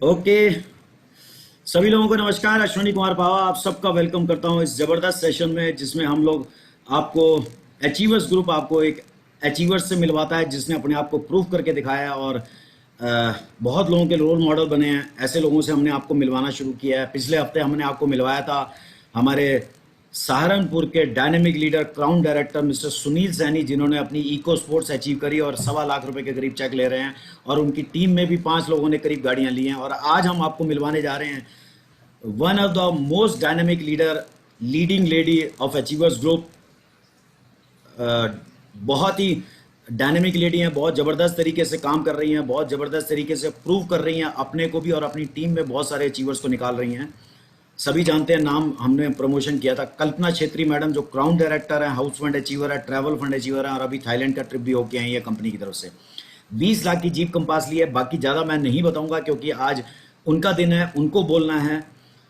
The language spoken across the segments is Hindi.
ओके। सभी लोगों को नमस्कार। अश्विनी कुमार पावा आप सबका वेलकम करता हूं इस ज़बरदस्त सेशन में, जिसमें हम लोग आपको अचीवर्स ग्रुप आपको एक अचीवर्स से मिलवाता है जिसने अपने आप को प्रूव करके दिखाया है और बहुत लोगों के रोल मॉडल बने हैं। ऐसे लोगों से हमने आपको मिलवाना शुरू किया है। पिछले हफ्ते हमने आपको मिलवाया था हमारे सहारनपुर के dynamic leader crown director mister Sunil Saini, जिन्होंने अपनी इको स्पोर्ट्स अचीव करी और 1.25 लाख रुपए के करीब चेक ले रहे हैं। और उनकी टीम में भी 5 लोगों ने करीब गाड़ियां ली हैं। और आज हम आपको मिलवाने जा रहे हैं one of the most dynamic leader, leading lady of achievers group. बहुत ही डायनेमिक लेडी हैं, बहुत ज़बरदस्त तरीके से काम कर रही हैं, बहुत ज़बरदस्त तरीके से प्रूव कर रही हैं अपने को भी और अपनी टीम में बहुत सारे अचीवर्स को निकाल रही हैं। सभी जानते हैं, नाम हमने प्रमोशन किया था। कल्पना छेत्री मैडम जो क्राउन डायरेक्टर है, हाउस फंड अचीवर है, ट्रैवल फंड अचीवर है और अभी थाईलैंड का ट्रिप भी होके आई है कंपनी की तरफ से। 20 लाख की जीप कंपास ली है। बाकी ज़्यादा मैं नहीं बताऊंगा क्योंकि आज उनका दिन है, उनको बोलना है।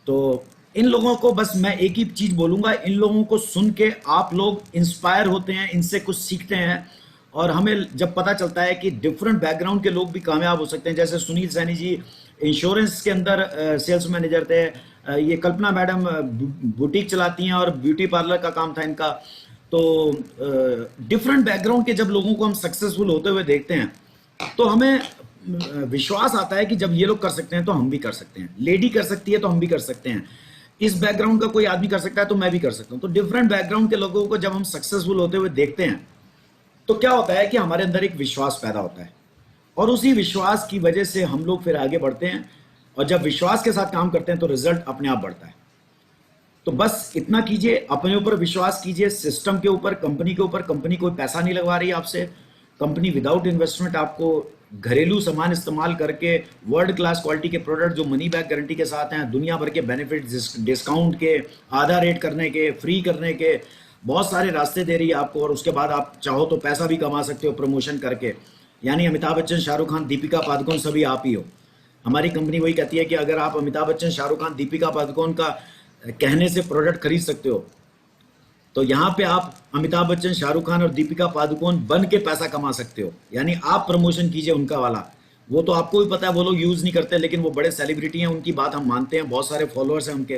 तो इन लोगों को बस मैं एक ही चीज़ बोलूंगा, इन लोगों को सुन के आप लोग इंस्पायर होते हैं, इनसे कुछ सीखते हैं। और हमें जब पता चलता है कि डिफरेंट बैकग्राउंड के लोग भी कामयाब हो सकते हैं, जैसे सुनील सैनी जी इंश्योरेंस के अंदर सेल्स मैनेजर थे। ये कल्पना मैडम बुटीक चलाती हैं और ब्यूटी पार्लर का काम था इनका। तो डिफरेंट बैकग्राउंड के जब लोगों को हम सक्सेसफुल होते हुए देखते हैं तो हमें विश्वास आता है कि जब ये लोग कर सकते हैं तो हम भी कर सकते हैं। लेडी कर सकती है तो हम भी कर सकते हैं। इस बैकग्राउंड का कोई आदमी कर सकता है तो मैं भी कर सकता हूं। तो डिफरेंट बैकग्राउंड के लोगों को जब हम सक्सेसफुल होते हुए देखते हैं तो क्या होता है कि हमारे अंदर एक विश्वास पैदा होता है और उसी विश्वास की वजह से हम लोग फिर आगे बढ़ते हैं। और जब विश्वास के साथ काम करते हैं तो रिजल्ट अपने आप बढ़ता है। तो बस इतना कीजिए, अपने ऊपर विश्वास कीजिए, सिस्टम के ऊपर, कंपनी के ऊपर। कंपनी कोई पैसा नहीं लगवा रही है आपसे। कंपनी विदाउट इन्वेस्टमेंट आपको घरेलू सामान इस्तेमाल करके वर्ल्ड क्लास क्वालिटी के प्रोडक्ट जो मनी बैक गारंटी के साथ हैं, दुनिया भर के बेनिफिट, डिस्काउंट के, आधा रेट करने के, फ्री करने के, बहुत सारे रास्ते दे रही है आपको। और उसके बाद आप चाहो तो पैसा भी कमा सकते हो प्रमोशन करके। यानी अमिताभ बच्चन, शाहरुख खान, दीपिका पादुकोण सभी आप ही हो। हमारी कंपनी वही कहती है कि अगर आप अमिताभ बच्चन, शाहरुख खान, दीपिका पादुकोण का कहने से प्रोडक्ट खरीद सकते हो तो यहाँ पे आप अमिताभ बच्चन, शाहरुख खान और दीपिका पादुकोण बन के पैसा कमा सकते हो। यानी आप प्रमोशन कीजिए उनका वाला। वो तो आपको भी पता है वो लोग यूज नहीं करते, लेकिन वो बड़े सेलिब्रिटी हैं, उनकी बात हम मानते हैं, बहुत सारे फॉलोअर्स हैं उनके।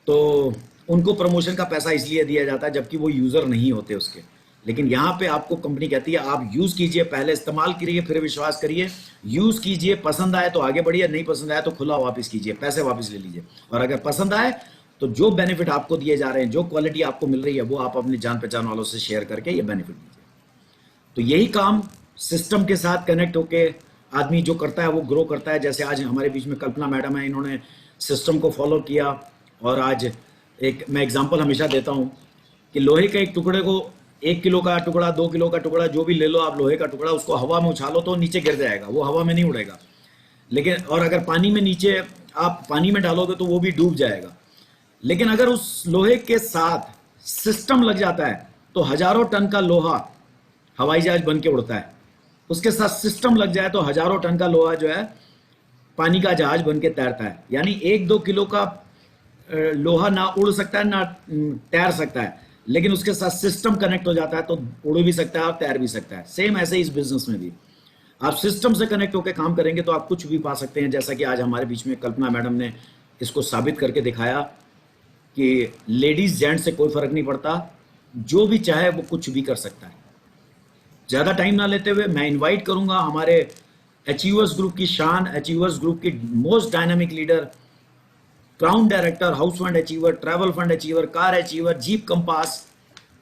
तो उनको प्रमोशन का पैसा इसलिए दिया जाता है जबकि वो यूजर नहीं होते उसके। लेकिन यहाँ पे आपको कंपनी कहती है आप यूज कीजिए, पहले इस्तेमाल करिए, फिर विश्वास करिए। यूज कीजिए, पसंद आए तो आगे बढ़िए, नहीं पसंद आए तो खुला वापस कीजिए, पैसे वापस ले लीजिए। और अगर पसंद आए तो जो बेनिफिट आपको दिए जा रहे हैं, जो क्वालिटी आपको मिल रही है, वो आप अपने जान पहचान वालों से शेयर करके ये बेनिफिट दीजिए। तो यही काम सिस्टम के साथ कनेक्ट होके आदमी जो करता है वो ग्रो करता है। जैसे आज हमारे बीच में कल्पना मैडम है, इन्होंने सिस्टम को फॉलो किया। और आज एक मैं एग्जांपल हमेशा देता हूँ कि लोहे के एक टुकड़े को, 1 किलो का टुकड़ा, 2 किलो का टुकड़ा, जो भी ले लो आप लोहे का टुकड़ा, उसको हवा में उछालो तो नीचे गिर जाएगा, वो हवा में नहीं उड़ेगा। लेकिन और अगर पानी में नीचे आप पानी में डालोगे तो वो भी डूब जाएगा। लेकिन अगर उस लोहे के साथ सिस्टम लग जाता है तो हजारों टन का लोहा हवाई जहाज बन के उड़ता है। उसके साथ सिस्टम लग जाए तो हजारों टन का लोहा जो है पानी का जहाज बन के तैरता है। यानी 1-2 किलो का लोहा ना उड़ सकता है ना तैर सकता है, लेकिन उसके साथ सिस्टम कनेक्ट हो जाता है तो उड़ भी सकता है और तैर भी सकता है। सेम ऐसे इस बिजनेस में भी आप सिस्टम से कनेक्ट होकर काम करेंगे तो आप कुछ भी पा सकते हैं। जैसा कि आज हमारे बीच में कल्पना मैडम ने इसको साबित करके दिखाया कि लेडीज जेंट्स से कोई फर्क नहीं पड़ता, जो भी चाहे वो कुछ भी कर सकता है। ज़्यादा टाइम ना लेते हुए मैं इनवाइट करूंगा हमारे अचीवर्स ग्रुप की शान, अचीवर्स ग्रुप की most dynamic leader, crown director, house fund achiever, travel fund achiever, car achiever, jeep compass.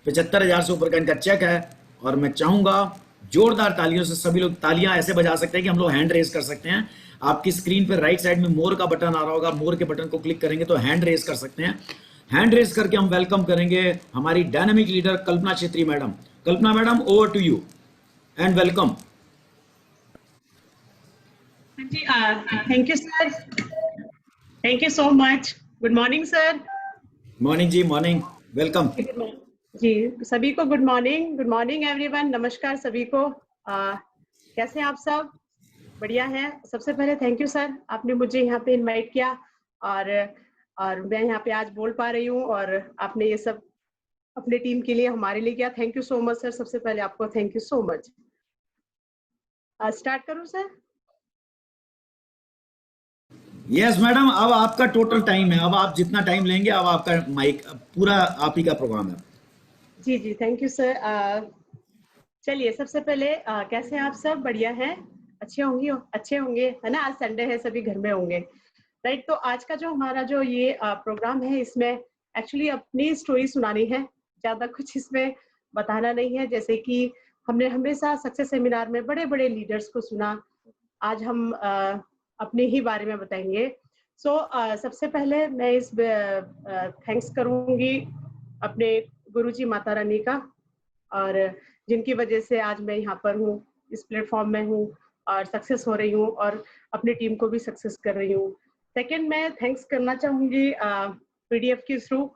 75,000 से ऊपर का इनका चेक है। और मैं चाहूंगा जोरदार तालियों से सभी लोग तालियां ऐसे बजा सकते हैं कि हम लोग हैंड रेज कर सकते हैं। आपकी स्क्रीन पे राइट साइड में मोर का बटन आ रहा होगा, मोर के बटन को क्लिक करेंगे तो हैंड रेज कर सकते हैं। हैंड रेज करके हम वेलकम करेंगे हमारी dynamic leader Kalpana Chhetri madam. Kalpana madam, over to you and welcome. जी, thank you sir, thank you so much. Good morning sir. Morning जी, मॉर्निंग, वेलकम। जी, सभी को good morning, good morning everyone, नमस्कार सभी को। कैसे हैं आप सब? बढ़िया है। सबसे पहले थैंक यू सर, आपने मुझे यहाँ पे इनवाइट किया और और मैं यहाँ पे आज बोल पा रही हूँ और आपने ये सब अपने टीम के लिए, हमारे लिए किया। Thank you so much sir, सबसे पहले आपको thank you so much. Start करूँ सर? यस मैडम, अब आपका टोटल टाइम है, अब आप जितना टाइम लेंगे, अब आपका माइक पूरा आप ही का प्रोग्राम है। जी जी, थैंक यू सर। चलिए, सबसे पहले कैसे हैं आप सब? बढ़िया हैं? अच्छे होंगे, है ना? आज संडे है, सभी घर में होंगे, राइट? तो आज का जो हमारा जो ये प्रोग्राम है, इसमें एक्चुअली अपनी स्टोरी सुनानी है, ज्यादा कुछ इसमें बताना नहीं है। जैसे कि हमने हमेशा सक्सेस सेमिनार में बड़े बड़े लीडर्स को सुना, आज हम अपने ही बारे में बताएंगे। सबसे पहले मैं इस थैंक्स करूंगी अपने गुरुजी माता रानी का, और जिनकी वजह से आज मैं यहाँ पर हूँ, इस प्लेटफॉर्म में हूँ और सक्सेस हो रही हूँ और अपनी टीम को भी सक्सेस कर रही हूँ। सेकंड, मैं थैंक्स करना चाहूंगी पीडीएफ के थ्रू।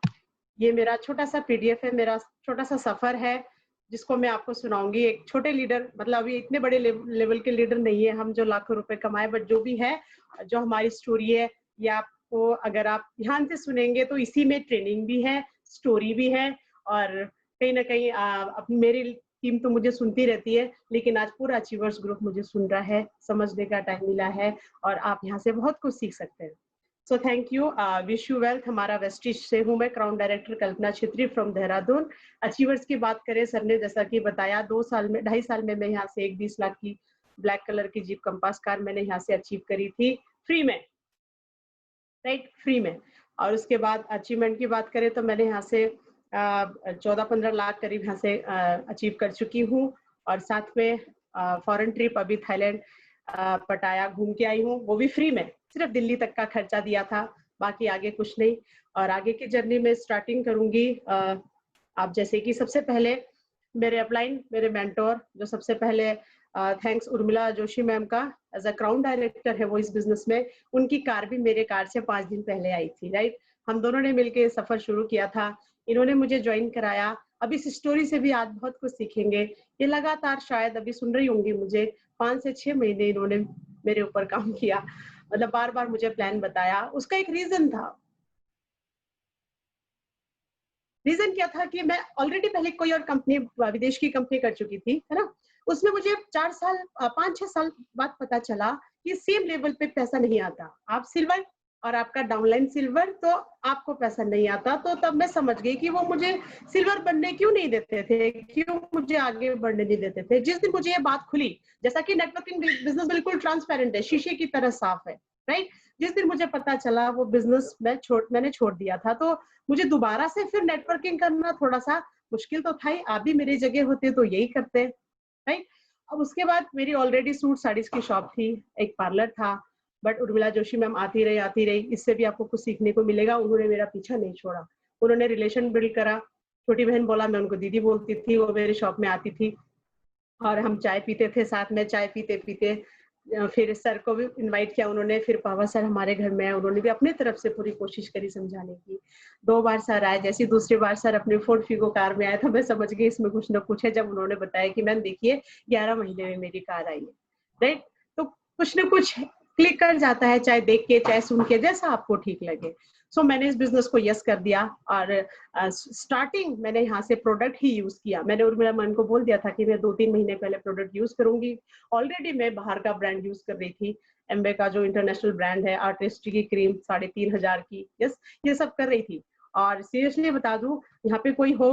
ये मेरा छोटा सा पीडीएफ है, मेरा छोटा सा सफर है, जिसको मैं आपको सुनाऊंगी। एक छोटे लीडर, मतलब अभी इतने बड़े लेवल के लीडर नहीं है हम जो लाखों रुपए कमाए, बट जो भी है, जो हमारी स्टोरी है, ये आपको अगर आप ध्यान से सुनेंगे तो इसी में ट्रेनिंग भी है, स्टोरी भी है, और कहीं ना कहीं मेरी टीम तो मुझे सुनती रहती है, लेकिन आज पूरा अचीवर्स ग्रुप मुझे सुन रहा है, समझने का टाइम मिला है, और आप यहाँ से बहुत कुछ सीख सकते हैं। So thank you, wish you wealth. हमारा वेस्टिज से हूँ मैं, crown director Kalpana Chhetri from Dehradun. Achievers की बात करें, सर ने जैसा कि बताया, 2.5 साल में मैं यहाँ से एक 20 लाख की ब्लैक कलर की जीप कंपास कार मैंने यहाँ से अचीव करी थी, फ्री में, राइट? फ्री में। और उसके बाद अचीवमेंट की बात करें तो मैंने यहाँ से 14-15 लाख करीब यहाँ से अचीव कर चुकी हूँ। और साथ में फॉरेन ट्रिप अभी थाईलैंड पटाया घूम के आई हूँ, वो भी फ्री में, सिर्फ दिल्ली तक का खर्चा दिया था, बाकी आगे कुछ नहीं। और आगे की जर्नी में स्टार्टिंग करूंगी आप जैसे कि सबसे पहले मेरे अपलाइन, मेरे मेंटोर, जो सबसे पहले थैंक्स उर्मिला जोशी मैम का, एज अ क्राउन डायरेक्टर है वो इस बिजनेस में। उनकी कार भी मेरे कार से 5 दिन पहले आई थी, राइट? हम दोनों ने मिलकर सफर शुरू किया था, इन्होंने मुझे ज्वाइन कराया। अब इस स्टोरी से भी आज बहुत कुछ सीखेंगे। ये लगातार, शायद अभी सुन रही होंगी मुझे, 5 से 6 महीने इन्होंने मेरे ऊपर काम किया, मतलब बार बार मुझे प्लान बताया। उसका एक रीजन था। रीजन क्या था कि मैं ऑलरेडी पहले कोई और कंपनी, विदेश की कंपनी कर चुकी थी, है ना? उसमें मुझे 5-6 साल बाद पता चला कि सेम लेवल पे पैसा नहीं आता। आप सिल्वर और आपका डाउनलाइन सिल्वर, तो आपको पैसा नहीं आता। तो तब मैं समझ गई कि वो मुझे सिल्वर बनने क्यों नहीं देते थे, क्यों मुझे आगे बढ़ने नहीं देते थे। जिस दिन मुझे ये बात खुली, जैसा कि नेटवर्किंग बिजनेस बिल्कुल ट्रांसपेरेंट है, शीशे की तरह साफ है, राइट? जिस दिन मुझे पता चला, वो बिजनेस मैंने छोड़ दिया था। तो मुझे दोबारा से फिर नेटवर्किंग करना थोड़ा सा मुश्किल तो था ही। आप भी मेरी जगह होते तो यही करते, राइट? अब उसके बाद मेरी ऑलरेडी सूट साड़ीज की शॉप थी, एक पार्लर था, बट उर्मिला जोशी मैम आती रही। इससे भी आपको कुछ सीखने को मिलेगा। उन्होंने मेरा पीछा नहीं छोड़ा, उन्होंने रिलेशन बिल्ड करा। छोटी बहन बोला, मैं उनको दीदी बोलती थी, वो मेरी शॉप में आती थी और हम चाय पीते थे साथ में। चाय पीते पीते फिर सर को भी इनवाइट किया उन्होंने, फिर पावा सर हमारे घर में है, उन्होंने भी अपनी तरफ से पूरी कोशिश करी समझाने की। 2 बार सर आए, जैसी दूसरी बार सर अपनी फोर्ड फिगो कार में आए, तो मैं समझ गई इसमें कुछ ना कुछ है। जब उन्होंने बताया कि मैम देखिए 11 महीने में मेरी कार आई है, राइट? तो कुछ ना कुछ क्लिक कर जाता है, चाहे देख के चाहे सुन के, जैसा आपको ठीक लगे। मैंने इस बिजनेस को यस कर दिया। और स्टार्टिंग मैंने यहाँ से प्रोडक्ट ही यूज किया। मैंने उर्मिला मैम को बोल दिया था कि मैं 2-3 महीने पहले प्रोडक्ट यूज करूंगी। ऑलरेडी मैं बाहर का ब्रांड यूज कर रही थी, एम्बे का जो इंटरनेशनल ब्रांड है, आर्टिस्ट्री की क्रीम 3,500 की, यस, ये सब कर रही थी। और सीरियसली बता दूं, यहाँ पे कोई हो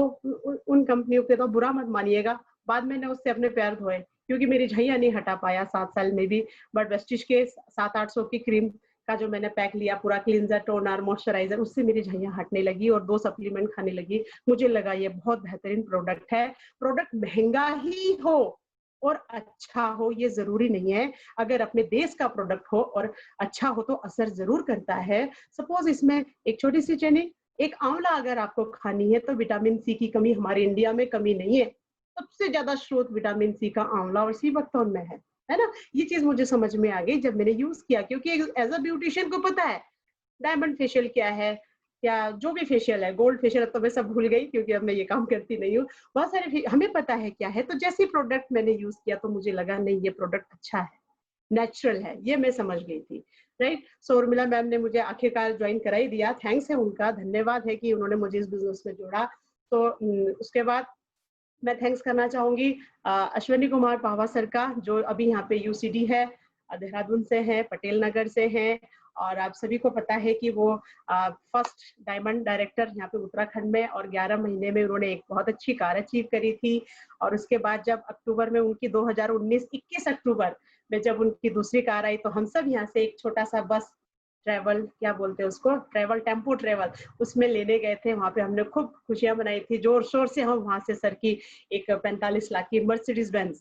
उन कंपनियों के तो बुरा मत मानिएगा, बाद में ना उससे अपने पैर धोए, क्योंकि मेरी झैया नहीं हटा पाया 7 साल में भी। बट वेस्टिज के 700-800 की क्रीम का जो मैंने पैक लिया, पूरा क्लींजर, टोनर, मॉइस्चराइजर, उससे मेरी झैया हटने लगी और 2 सप्लीमेंट खाने लगी। मुझे लगा ये बहुत बेहतरीन प्रोडक्ट है। प्रोडक्ट महंगा ही हो और अच्छा हो ये जरूरी नहीं है, अगर अपने देश का प्रोडक्ट हो और अच्छा हो तो असर जरूर करता है। सपोज इसमें एक छोटी सी चीनी, एक आंवला अगर आपको खानी है, तो विटामिन सी की कमी हमारे इंडिया में कमी नहीं है। सबसे ज्यादा स्रोत विटामिन सी का आंवला और सी बकथॉर्न में है ना? ये चीज मुझे समझ में आ गई जब मैंने यूज किया, क्योंकि एज अ ब्यूटिशियन को पता है डायमंड फेशियल क्या है, या जो भी फेशियल है, गोल्ड फेशियल, अब तो मैं सब भूल गई क्योंकि अब मैं ये काम करती नहीं हूँ। बहुत सारे हमें पता है क्या है। तो जैसे प्रोडक्ट मैंने यूज किया तो मुझे लगा नहीं, ये प्रोडक्ट अच्छा है, नेचुरल है, ये मैं समझ गई थी, राइट? उर्मिला मैम ने मुझे आखिरकार ज्वाइन करा ही दिया। थैंक्स है उनका, धन्यवाद है कि उन्होंने मुझे इस बिजनेस में जोड़ा। तो उसके बाद मैं थैंक्स करना चाहूंगी अश्विनी कुमार पावा सर का, जो अभी यहाँ पे यूसीडी है, देहरादून से हैं, पटेल नगर से हैं, और आप सभी को पता है कि वो फर्स्ट डायमंड डायरेक्टर यहाँ पे उत्तराखंड में, और 11 महीने में उन्होंने एक बहुत अच्छी कार अचीव करी थी। और उसके बाद जब अक्टूबर में उनकी 2019 21 अक्टूबर में जब उनकी दूसरी कार आई, तो हम सब यहाँ से एक छोटा सा बस ट्रैवल, क्या बोलते हैं उसको, ट्रैवल, टेम्पो ट्रैवल, उसमें लेने गए थे। वहां पे हमने खूब खुशियां मनाई थी, जोर शोर से हम वहां से सर की एक 45 लाख की मर्सिडीज बेंज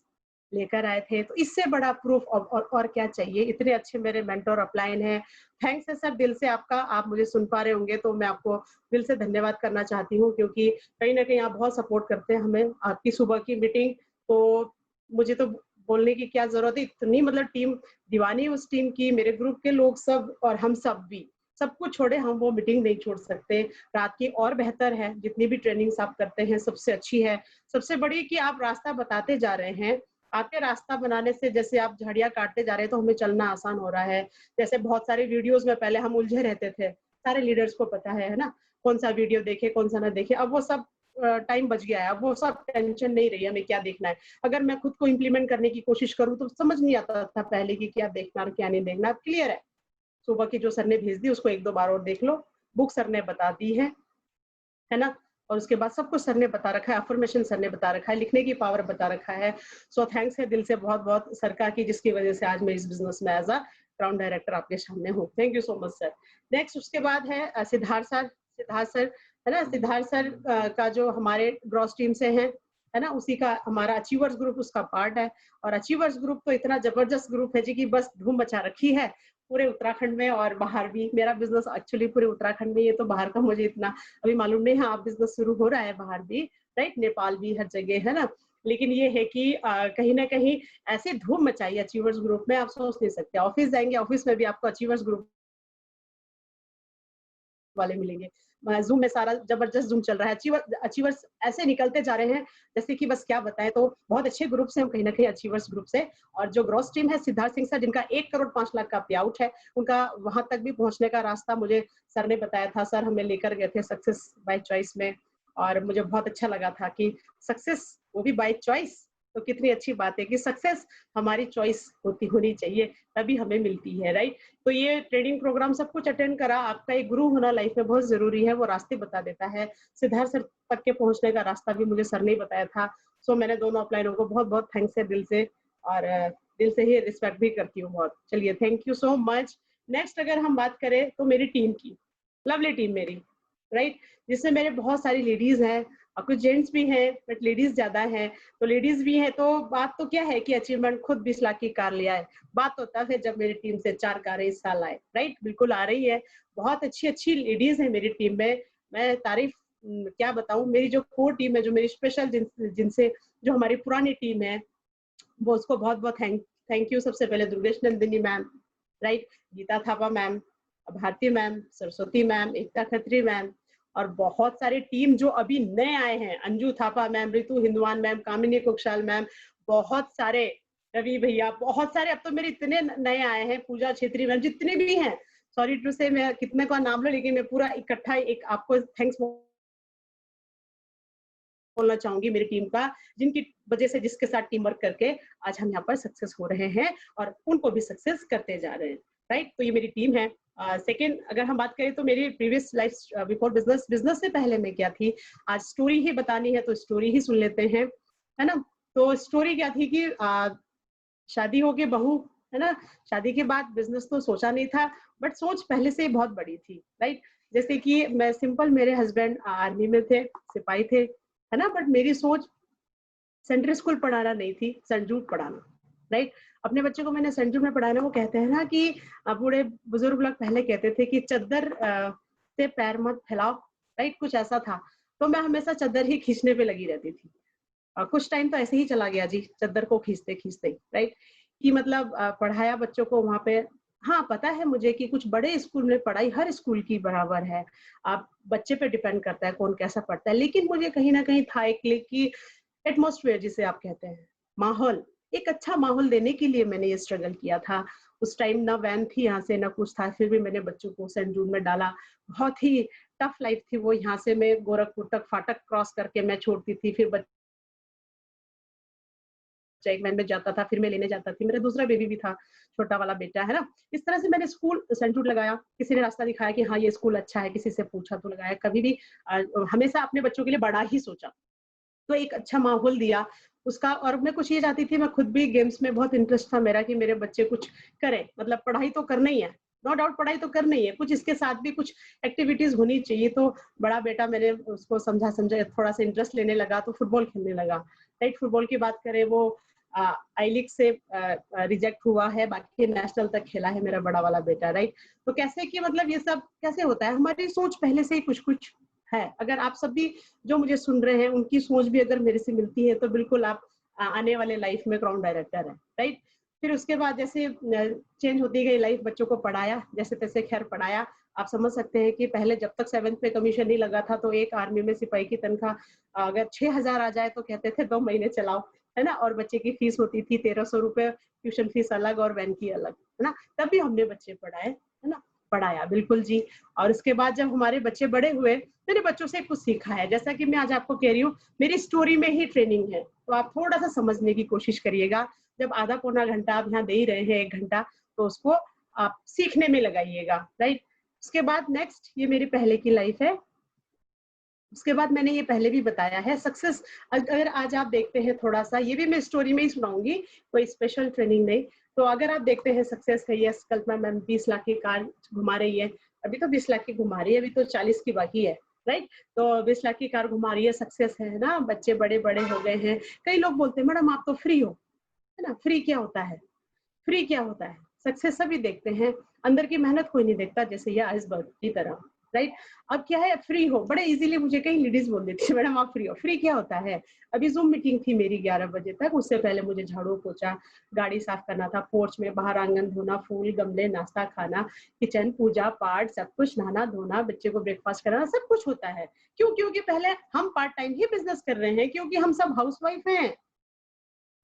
लेकर आए थे। तो इससे बड़ा प्रूफ और क्या चाहिए। इतने अच्छे मेरे मेंटर अपलाइन हैं। थैंक्स है सर दिल से आपका। आप मुझे सुन पा रहे होंगे तो मैं आपको दिल से धन्यवाद करना चाहती हूँ, क्योंकि कहीं ना कहीं आप बहुत सपोर्ट करते हैं हमें। आपकी सुबह की मीटिंग तो मुझे तो बोलने की क्या जरूरत है, इतनी मतलब टीम दीवानी उस टीम की, मेरे ग्रुप के लोग सब और हम सब भी, सब कुछ छोड़े हम वो मीटिंग नहीं छोड़ सकते। रात की और बेहतर है, जितनी भी ट्रेनिंग्स आप करते हैं सबसे अच्छी है। सबसे बड़ी कि आप रास्ता बताते जा रहे हैं। आपके रास्ता बनाने से, जैसे आप झाड़ियां काटते जा रहे हैं तो हमें चलना आसान हो रहा है। जैसे बहुत सारे वीडियोस में पहले हम उलझे रहते थे, सारे लीडर्स को पता है ना, कौन सा वीडियो देखे कौन सा ना देखे। अब वो सब टाइम बच गया है, अब वो सब टेंशन नहीं रही हमें क्या देखना है। अगर मैं खुद को इम्प्लीमेंट करने की कोशिश करूँ तो समझ नहीं आता था पहले की क्या देखना और क्या नहीं देखना। अब क्लियर है। सुबह की जो सर ने भेज दी उसको 1-2 बार और देख लो, बुक सर ने बता दी है ना। और उसके बाद सब कुछ सर ने बता रखा है, अफर्मेशन सर ने बता रखा है, लिखने की पावर बता रखा है। सो थैंक्स है दिल से बहुत बहुत सर का, कि जिसकी वजह से आज मैं इस बिजनेस में एज अ क्राउन डायरेक्टर आपके सामने हूँ। Thank you so much sir. Next उसके बाद है सिद्धार्थ सर। सिद्धार्थ सर है ना, सिद्धार्थ सर का जो हमारे ग्रॉस टीम से है ना, उसी का हमारा अचीवर्स ग्रुप उसका पार्ट है। और अचीवर्स ग्रुप तो इतना जबरदस्त ग्रुप है जी कि बस धूम मचा रखी है पूरे उत्तराखंड में और बाहर भी। मेरा बिजनेस एक्चुअली पूरे उत्तराखंड में, ये तो बाहर का मुझे इतना अभी मालूम नहीं है। आप बिजनेस शुरू हो रहा है बाहर भी, राइट, नेपाल भी, हर जगह है ना। लेकिन ये है कि कहीं ना कहीं ऐसे धूम मचाई अचीवर्स ग्रुप में, आप सोच नहीं सकते। ऑफिस जाएंगे, ऑफिस में भी आपको अचीवर्स ग्रुप वाले मिलेंगे। जूम में सारा जबरदस्त जूम चल रहा है। अचीवर्स ऐसे निकलते जा रहे हैं जैसे कि बस क्या बताएं। तो बहुत अच्छे ग्रुप से हम कहीं ना कहीं अचीवर्स ग्रुप से। और जो ग्रॉस टीम है सिद्धार्थ सिंह सर, जिनका 1 करोड़ 5 लाख का पे आउट है, उनका वहां तक भी पहुंचने का रास्ता मुझे सर ने बताया था। सर हमें लेकर गए थे सक्सेस बाय चॉइस में, और मुझे बहुत अच्छा लगा था कि सक्सेस वो भी बाय चॉइस। तो कितनी अच्छी बात है कि सक्सेस हमारी चॉइस होनी चाहिए, तभी हमें मिलती है, राइट। तो ये ट्रेनिंग प्रोग्राम सब कुछ अटेंड करा। आपका एक गुरु होना लाइफ में बहुत जरूरी है, वो रास्ते बता देता है। सिद्धार्थ सर तक के पहुंचने का रास्ता भी मुझे सर ने बताया था। सो मैंने दोनों अपलाइनों को बहुत बहुत थैंक्स है दिल से, और दिल से ही रिस्पेक्ट भी करती हूँ बहुत। चलिए, thank you so much. Next अगर हम बात करें तो मेरी टीम की, लवली टीम मेरी, राइट, जिसमें मेरे बहुत सारी लेडीज हैं और कुछ जेंट्स भी हैं, बट लेडीज ज्यादा हैं। तो लेडीज भी है तो बात तो क्या है कि अचीवमेंट खुद 20 लाख की कार लिया है। बात तो तब है जब मेरी टीम से 4 कारें इस साल आए, राइट, बिल्कुल आ रही है। बहुत अच्छी अच्छी लेडीज है मेरी टीम में। मैं तारीफ क्या बताऊं, मेरी जो कोर टीम है, जो मेरी स्पेशल जिनसे जो हमारी पुरानी टीम है, वो उसको बहुत बहुत थैंक यू। सबसे पहले Durgesh Nandini ma'am, right, Geeta Thapa ma'am, Bharti ma'am, Saraswati ma'am, Ekta Khatri ma'am, और बहुत सारे टीम जो अभी नए आए हैं, Anju Thapa ma'am, Ritu Hindwan ma'am, Kamini Kukshal ma'am, बहुत सारे, रवि भैया, बहुत सारे। अब तो मेरे इतने नए आए हैं, पूजा छेत्री मैम, जितने भी हैं, सॉरी टू से मैं कितने का नाम लो, लेकिन मैं पूरा इकट्ठा एक आपको थैंक्स बोलना चाहूंगी मेरी टीम का, जिनकी वजह से, जिसके साथ टीम वर्क करके आज हम यहाँ पर सक्सेस हो रहे हैं और उनको भी सक्सेस करते जा रहे हैं, राइट। तो ये मेरी टीम है। सेकेंड अगर हम बात करें तो मेरी प्रीवियस लाइफ बिफोर बिजनेस से पहले मैं क्या थी, आज स्टोरी ही बतानी है तो स्टोरी ही सुन लेते हैं, है ना। तो स्टोरी क्या थी कि शादी हो के बहू, है ना, शादी के बाद बिजनेस तो सोचा नहीं था, बट सोच पहले से ही बहुत बड़ी थी, राइट। जैसे कि मैं सिंपल, मेरे हस्बैंड आर्मी में थे, सिपाही थे, है ना, बट मेरी सोच सेंट्रल स्कूल पढ़ाना नहीं थी, सेंट जूड पढ़ाना, राइट। अपने बच्चे को मैंने सेंट जूड में पढ़ाना। वो कहते हैं ना कि बूढ़े बुजुर्ग लोग पहले कहते थे कि चद्दर से पैर मत फैलाओ, राइट, कुछ ऐसा था। तो मैं हमेशा चद्दर ही खींचने पे लगी रहती थी। कुछ टाइम तो ऐसे ही चला गया जी, चद्दर को खींचते खींचते, राइट, कि मतलब पढ़ाया बच्चों को वहां पे। हाँ, पता है मुझे कि कुछ बड़े स्कूल में पढ़ाई हर स्कूल की बराबर है, आप बच्चे पे डिपेंड करता है कौन कैसा पढ़ता है। लेकिन मुझे कहीं ना कहीं था एक क्लिक की एटमॉस्फेयर जिसे आप कहते हैं, माहौल, एक अच्छा माहौल देने के लिए मैंने ये स्ट्रगल किया था। उस टाइम ना वैन थी यहाँ से, ना कुछ था, फिर भी मैंने बच्चों को सेंट जूड में डाला। बहुत ही टफ लाइफ थी वो। यहाँ से मैं गोरखपुर तक फाटक क्रॉस करके मैं छोड़ती थी, फिर बच्चे एक वैन में जाता था, फिर मैं लेने जाता थी, मेरा दूसरा बेबी भी था, छोटा वाला बेटा है ना। इस तरह से मैंने स्कूल सेंटूर लगाया, किसी ने रास्ता दिखाया कि हाँ ये स्कूल अच्छा है, किसी से पूछा तो लगाया, कभी भी हमेशा अपने बच्चों के लिए बड़ा ही सोचा, तो एक अच्छा माहौल दिया उसका। और मैं कुछ ये चाहती थी, मैं खुद भी गेम्स में बहुत इंटरेस्ट था मेरा कि मेरे बच्चे कुछ करें, मतलब पढ़ाई तो करना ही है, नो डाउट पढ़ाई तो करना ही है, कुछ इसके साथ भी कुछ एक्टिविटीज होनी चाहिए। तो बड़ा बेटा मैंने उसको समझा समझा थोड़ा सा इंटरेस्ट लेने लगा, तो फुटबॉल खेलने लगा, राइट। फुटबॉल की बात करें, वो आई लीग से रिजेक्ट हुआ है, बाकी नेशनल तक खेला है मेरा बड़ा वाला बेटा, राइट। तो कैसे कि मतलब ये सब कैसे होता है, हमारी सोच पहले से ही कुछ कुछ है। अगर आप सब भी जो मुझे सुन रहे हैं उनकी सोच भी अगर मेरे से मिलती है तो बिल्कुल आप आने वाले लाइफ में ग्राउंड डायरेक्टर है, राइट। फिर उसके बाद जैसे चेंज होती गई लाइफ, बच्चों को पढ़ाया जैसे तैसे, खैर पढ़ाया। आप समझ सकते हैं कि पहले जब तक 7th पे कमीशन नहीं लगा था तो एक आर्मी में सिपाही की तनख्वाह अगर 6,000 आ जाए तो कहते थे 2 महीने चलाओ, है ना। और बच्चे की फीस होती थी 1300 रुपए, ट्यूशन फीस अलग और वैन की अलग, है ना। तब भी हमने बच्चे पढ़ाए, है ना, पढ़ाया, बिल्कुल जी। और उसके बाद जब हमारे बच्चे बड़े हुए, मैंने बच्चों से कुछ सीखा है, जैसा कि मैं आज आपको कह रही हूँ, मेरी स्टोरी में ही ट्रेनिंग है, तो आप थोड़ा सा समझने की कोशिश करिएगा। जब आधा पौना घंटा आप यहाँ दे ही रहे हैं, 1 घंटा, तो उसको आप सीखने में लगाइएगा, राइट। उसके बाद नेक्स्ट, ये मेरी पहले की लाइफ है। उसके बाद मैंने ये पहले भी बताया है, सक्सेस अगर आज आप देखते हैं थोड़ा सा, ये भी मैं स्टोरी में ही सुनाऊंगी, कोई स्पेशल ट्रेनिंग नहीं। तो अगर आप देखते हैं सक्सेस है, यस, कल्पना मैम 20 लाख की कार घुमा रही है, अभी तो 20 लाख की घुमा रही है, अभी तो 40 की बाकी है, राइट। तो 20 लाख की कार घुमा रही है, सक्सेस है ना, बच्चे बड़े बड़े हो गए हैं। कई लोग बोलते हैं मैडम आप तो फ्री हो, है ना। फ्री क्या होता है, फ्री क्या होता है? सक्सेस सभी देखते हैं, अंदर की मेहनत कोई नहीं देखता, जैसे ये आइसबर्ग की तरह, राइट। अब क्या है, फ्री हो, बड़े इजीली मुझे कई लेडीज बोल देती है मैडम आप फ्री हो। फ्री क्या होता है? अभी जूम मीटिंग थी मेरी 11 बजे तक, उससे पहले मुझे झाड़ू पोछा, गाड़ी साफ करना था, पोर्च में बाहर आंगन धोना, फूल गमले, नाश्ता खाना, किचन, पूजा पाठ, सब कुछ, नहाना धोना, बच्चे को ब्रेकफास्ट कराना, सब कुछ होता है। क्यों? क्योंकि पहले हम पार्ट टाइम ही बिजनेस कर रहे हैं, क्योंकि हम सब हाउसवाइफ हैं।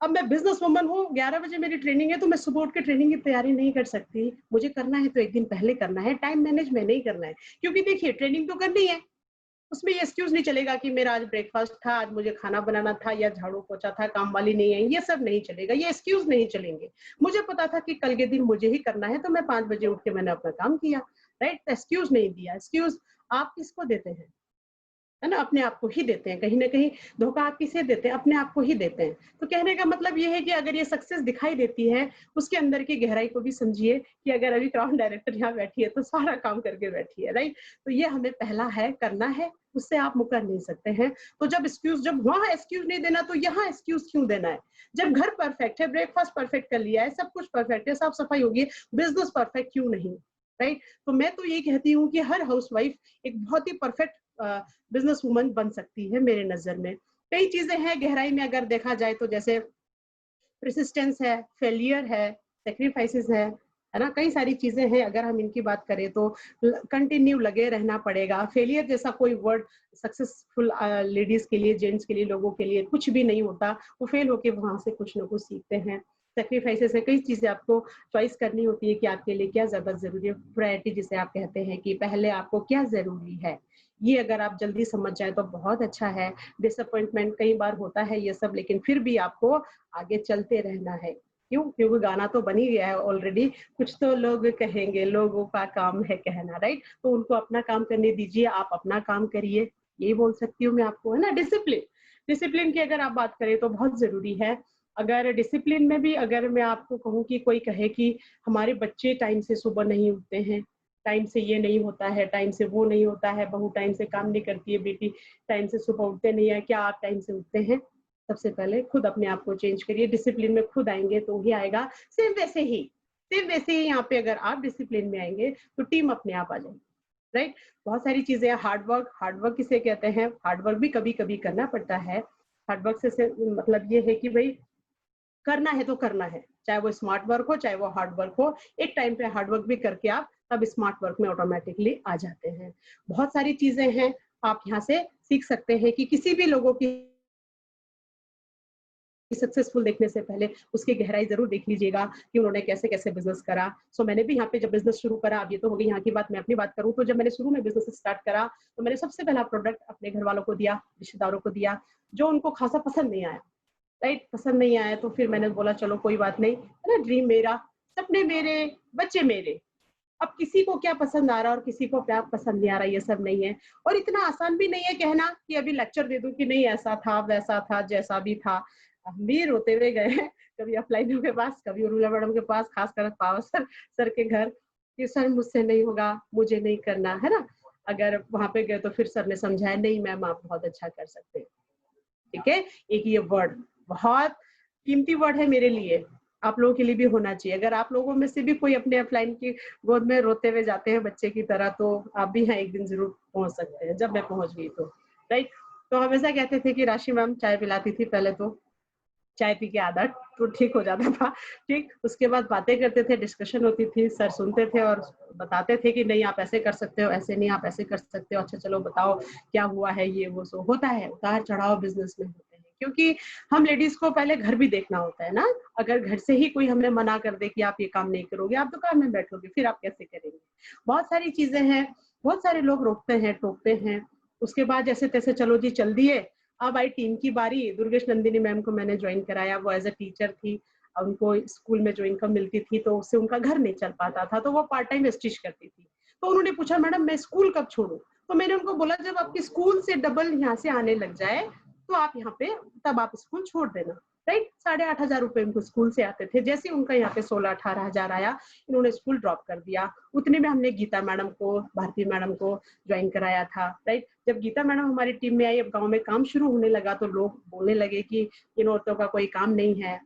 अब मैं बिजनेस वुमन हूँ, 11 बजे मेरी ट्रेनिंग है, तो मैं सुबह उठ के ट्रेनिंग की तैयारी नहीं कर सकती। मुझे करना है तो 1 दिन पहले करना है, टाइम मैनेज मैंने ही करना है। क्योंकि देखिए ट्रेनिंग तो करनी है, उसमें ये एक्सक्यूज नहीं चलेगा कि मेरा आज ब्रेकफास्ट था, आज मुझे खाना बनाना था, या झाड़ू पोछा था, काम वाली नहीं है, ये सब नहीं चलेगा, ये एक्सक्यूज नहीं चलेंगे। मुझे पता था कि कल के दिन मुझे ही करना है, तो मैं 5 बजे उठ के मैंने अपना काम किया, राइट। एक्सक्यूज नहीं दिया। एक्सक्यूज आप किसको देते हैं, है ना, अपने आप को ही देते हैं। कहीं ना कहीं धोखा आप किसे देते हैं, अपने आप को ही देते हैं। तो कहने का मतलब ये है कि अगर ये सक्सेस दिखाई देती है, उसके अंदर की गहराई को भी समझिए कि अगर अभी क्राउन डायरेक्टर यहाँ बैठी है तो सारा काम करके बैठी है, राइट। तो ये हमें पहला है, करना है, उससे आप मुकर नहीं सकते हैं। तो जब वहां एक्सक्यूज नहीं देना, तो यहाँ एक्सक्यूज क्यों देना है? जब घर परफेक्ट है, ब्रेकफास्ट परफेक्ट कर लिया है, सब कुछ परफेक्ट है, साफ सफाई होगी, बिजनेस परफेक्ट क्यों नहीं, राइट। तो मैं तो ये कहती हूँ कि हर हाउसवाइफ एक बहुत ही परफेक्ट बिजनेस वुमन बन सकती है मेरे नजर में। कई चीजें हैं गहराई में अगर देखा जाए तो, जैसे प्रेसिस्टेंस है, फेलियर है, सेक्रीफाइसेस है ना, कई सारी चीजें हैं। अगर हम इनकी बात करें तो कंटिन्यू लगे रहना पड़ेगा। फेलियर जैसा कोई वर्ड सक्सेसफुल लेडीज के लिए, जेंट्स के लिए, लोगों के लिए कुछ भी नहीं होता। वो फेल होके वहां से कुछ ना कुछ सीखते हैं। सेक्रीफाइसेस है, कई चीजें आपको चॉइस करनी होती है कि आपके लिए क्या ज्यादा जरूरी है। प्रायोरिटी जिसे आप कहते हैं कि पहले आपको क्या जरूरी है, ये अगर आप जल्दी समझ जाए तो बहुत अच्छा है। डिसअपॉइंटमेंट कई बार होता है ये सब, लेकिन फिर भी आपको आगे चलते रहना है। क्यों? क्योंकि गाना तो बन ही गया है ऑलरेडी, कुछ तो लोग कहेंगे, लोगों का काम है कहना, राइट। तो उनको अपना काम करने दीजिए, आप अपना काम करिए, यही बोल सकती हूँ मैं आपको, है ना। डिसिप्लिन, डिसिप्लिन की अगर आप बात करें तो बहुत जरूरी है। अगर डिसिप्लिन में भी अगर मैं आपको कहूँ कि कोई कहे कि हमारे बच्चे टाइम से सुबह नहीं उठते हैं, टाइम से ये नहीं होता है, टाइम से वो नहीं होता है, बहू टाइम से काम नहीं करती है, बेटी टाइम से सुबह उठते नहीं है, क्या आप टाइम से उठते हैं? सबसे पहले खुद अपने आप को चेंज करिए। डिसिप्लिन में खुद आएंगे तो ही आएगा। सिर्फ वैसे ही यहाँ पे अगर आप डिसिप्लिन में आएंगे तो टीम अपने आप आ जाएगी, राइट। बहुत सारी चीजें हैं। हार्ड वर्क किसे कहते हैं? हार्ड वर्क भी कभी कभी करना पड़ता है। हार्ड वर्क से मतलब ये है कि भाई करना है तो करना है, चाहे वो स्मार्ट वर्क हो, चाहे वो हार्ड वर्क हो। एक टाइम पे हार्ड वर्क भी करके आप तब स्मार्ट वर्क में ऑटोमेटिकली आ जाते हैं। बहुत सारी चीजें हैं, आप यहाँ से सीख सकते हैं कि किसी भी लोगों की सक्सेसफुल देखने से पहले उसकी गहराई जरूर देख लीजिएगा कि उन्होंने कैसे कैसे बिजनेस करा। सो मैंने भी यहाँ पे जब बिजनेस शुरू करा, अब ये तो हो गई यहाँ की बात, मैं अपनी बात करूँ तो जब मैंने शुरू में बिजनेस स्टार्ट करा तो मैंने सबसे पहला प्रोडक्ट अपने घर वालों को दिया, रिश्तेदारों को दिया, जो उनको खासा पसंद नहीं आया, राइट, पसंद नहीं आया तो फिर मैंने बोला चलो कोई बात नहीं, है ना, ड्रीम मेरा, सपने मेरे, बच्चे मेरे। अब किसी को क्या पसंद आ रहा है और किसी को क्या पसंद नहीं आ रहा, ये सब नहीं है। और इतना आसान भी नहीं है कहना कि अभी लेक्चर दे दूं कि नहीं ऐसा था वैसा था जैसा भी था। हम भी रोते हुए गए हैं, कभी अपलाइनों के पास, कभी उर्मिला मैडम के पास, खासकर पावर सर के घर, कि सर मुझसे नहीं होगा, मुझे नहीं करना, है ना। अगर वहां पे गए तो फिर सर ने समझाया, नहीं मैम आप बहुत अच्छा कर सकते हैं। ठीक है, एक ये वर्ड बहुत कीमती वर्ड है मेरे लिए, आप लोगों के लिए भी होना चाहिए। अगर आप लोगों में से भी कोई अपने अपलाइन की गोद में रोते हुए जाते हैं बच्चे की तरह, तो आप भी यहाँ एक दिन जरूर पहुंच सकते हैं, जब मैं पहुंच गई तो, राइट। तो हमेशा कहते थे कि राशि मैम चाय पिलाती थी पहले, तो चाय पी के आदत तो ठीक हो जाता था। ठीक, उसके बाद बातें करते थे, डिस्कशन होती थी, सर सुनते थे और बताते थे कि नहीं आप ऐसे कर सकते हो, ऐसे नहीं आप ऐसे कर सकते हो, अच्छा चलो बताओ क्या हुआ है, ये वो सो होता है, उतार चढ़ाव बिजनेस में होते हैं। क्योंकि हम लेडीज को पहले घर भी देखना होता है ना। अगर घर से ही कोई हमें मना कर दे कि आप ये काम नहीं करोगे, आप दुकान में बैठोगे, फिर आप कैसे करेंगे। बहुत सारी चीजें हैं, बहुत सारे लोग रोकते हैं, टोकते हैं। उसके बाद जैसे तैसे चलो जी चल दिए। अब आई टीम की बारी, दुर्गेश नंदिनी मैम को मैंने ज्वाइन कराया, वो एज अ टीचर थी। उनको स्कूल में जो इनकम मिलती थी तो उससे उनका घर नहीं चल पाता था, तो वो पार्ट टाइम स्टिच करती थी। तो उन्होंने पूछा मैडम मैं स्कूल कब छोड़ू। तो मैंने उनको बोला जब आपके स्कूल से डबल यहाँ से आने लग जाए तो आप यहाँ पे, तब आप स्कूल छोड़ देना, राइट। 8,500 रुपए उनको स्कूल से आते थे, जैसे उनका यहाँ पे 16-18 हजार आया, इन्होंने स्कूल ड्रॉप कर दिया। उतने में हमने गीता मैडम को, भारती मैडम को ज्वाइन कराया था, राइट। जब गीता मैडम हमारी टीम में आई, अब गांव में काम शुरू होने लगा तो लोग बोलने लगे कि इन औरतों का कोई काम नहीं है,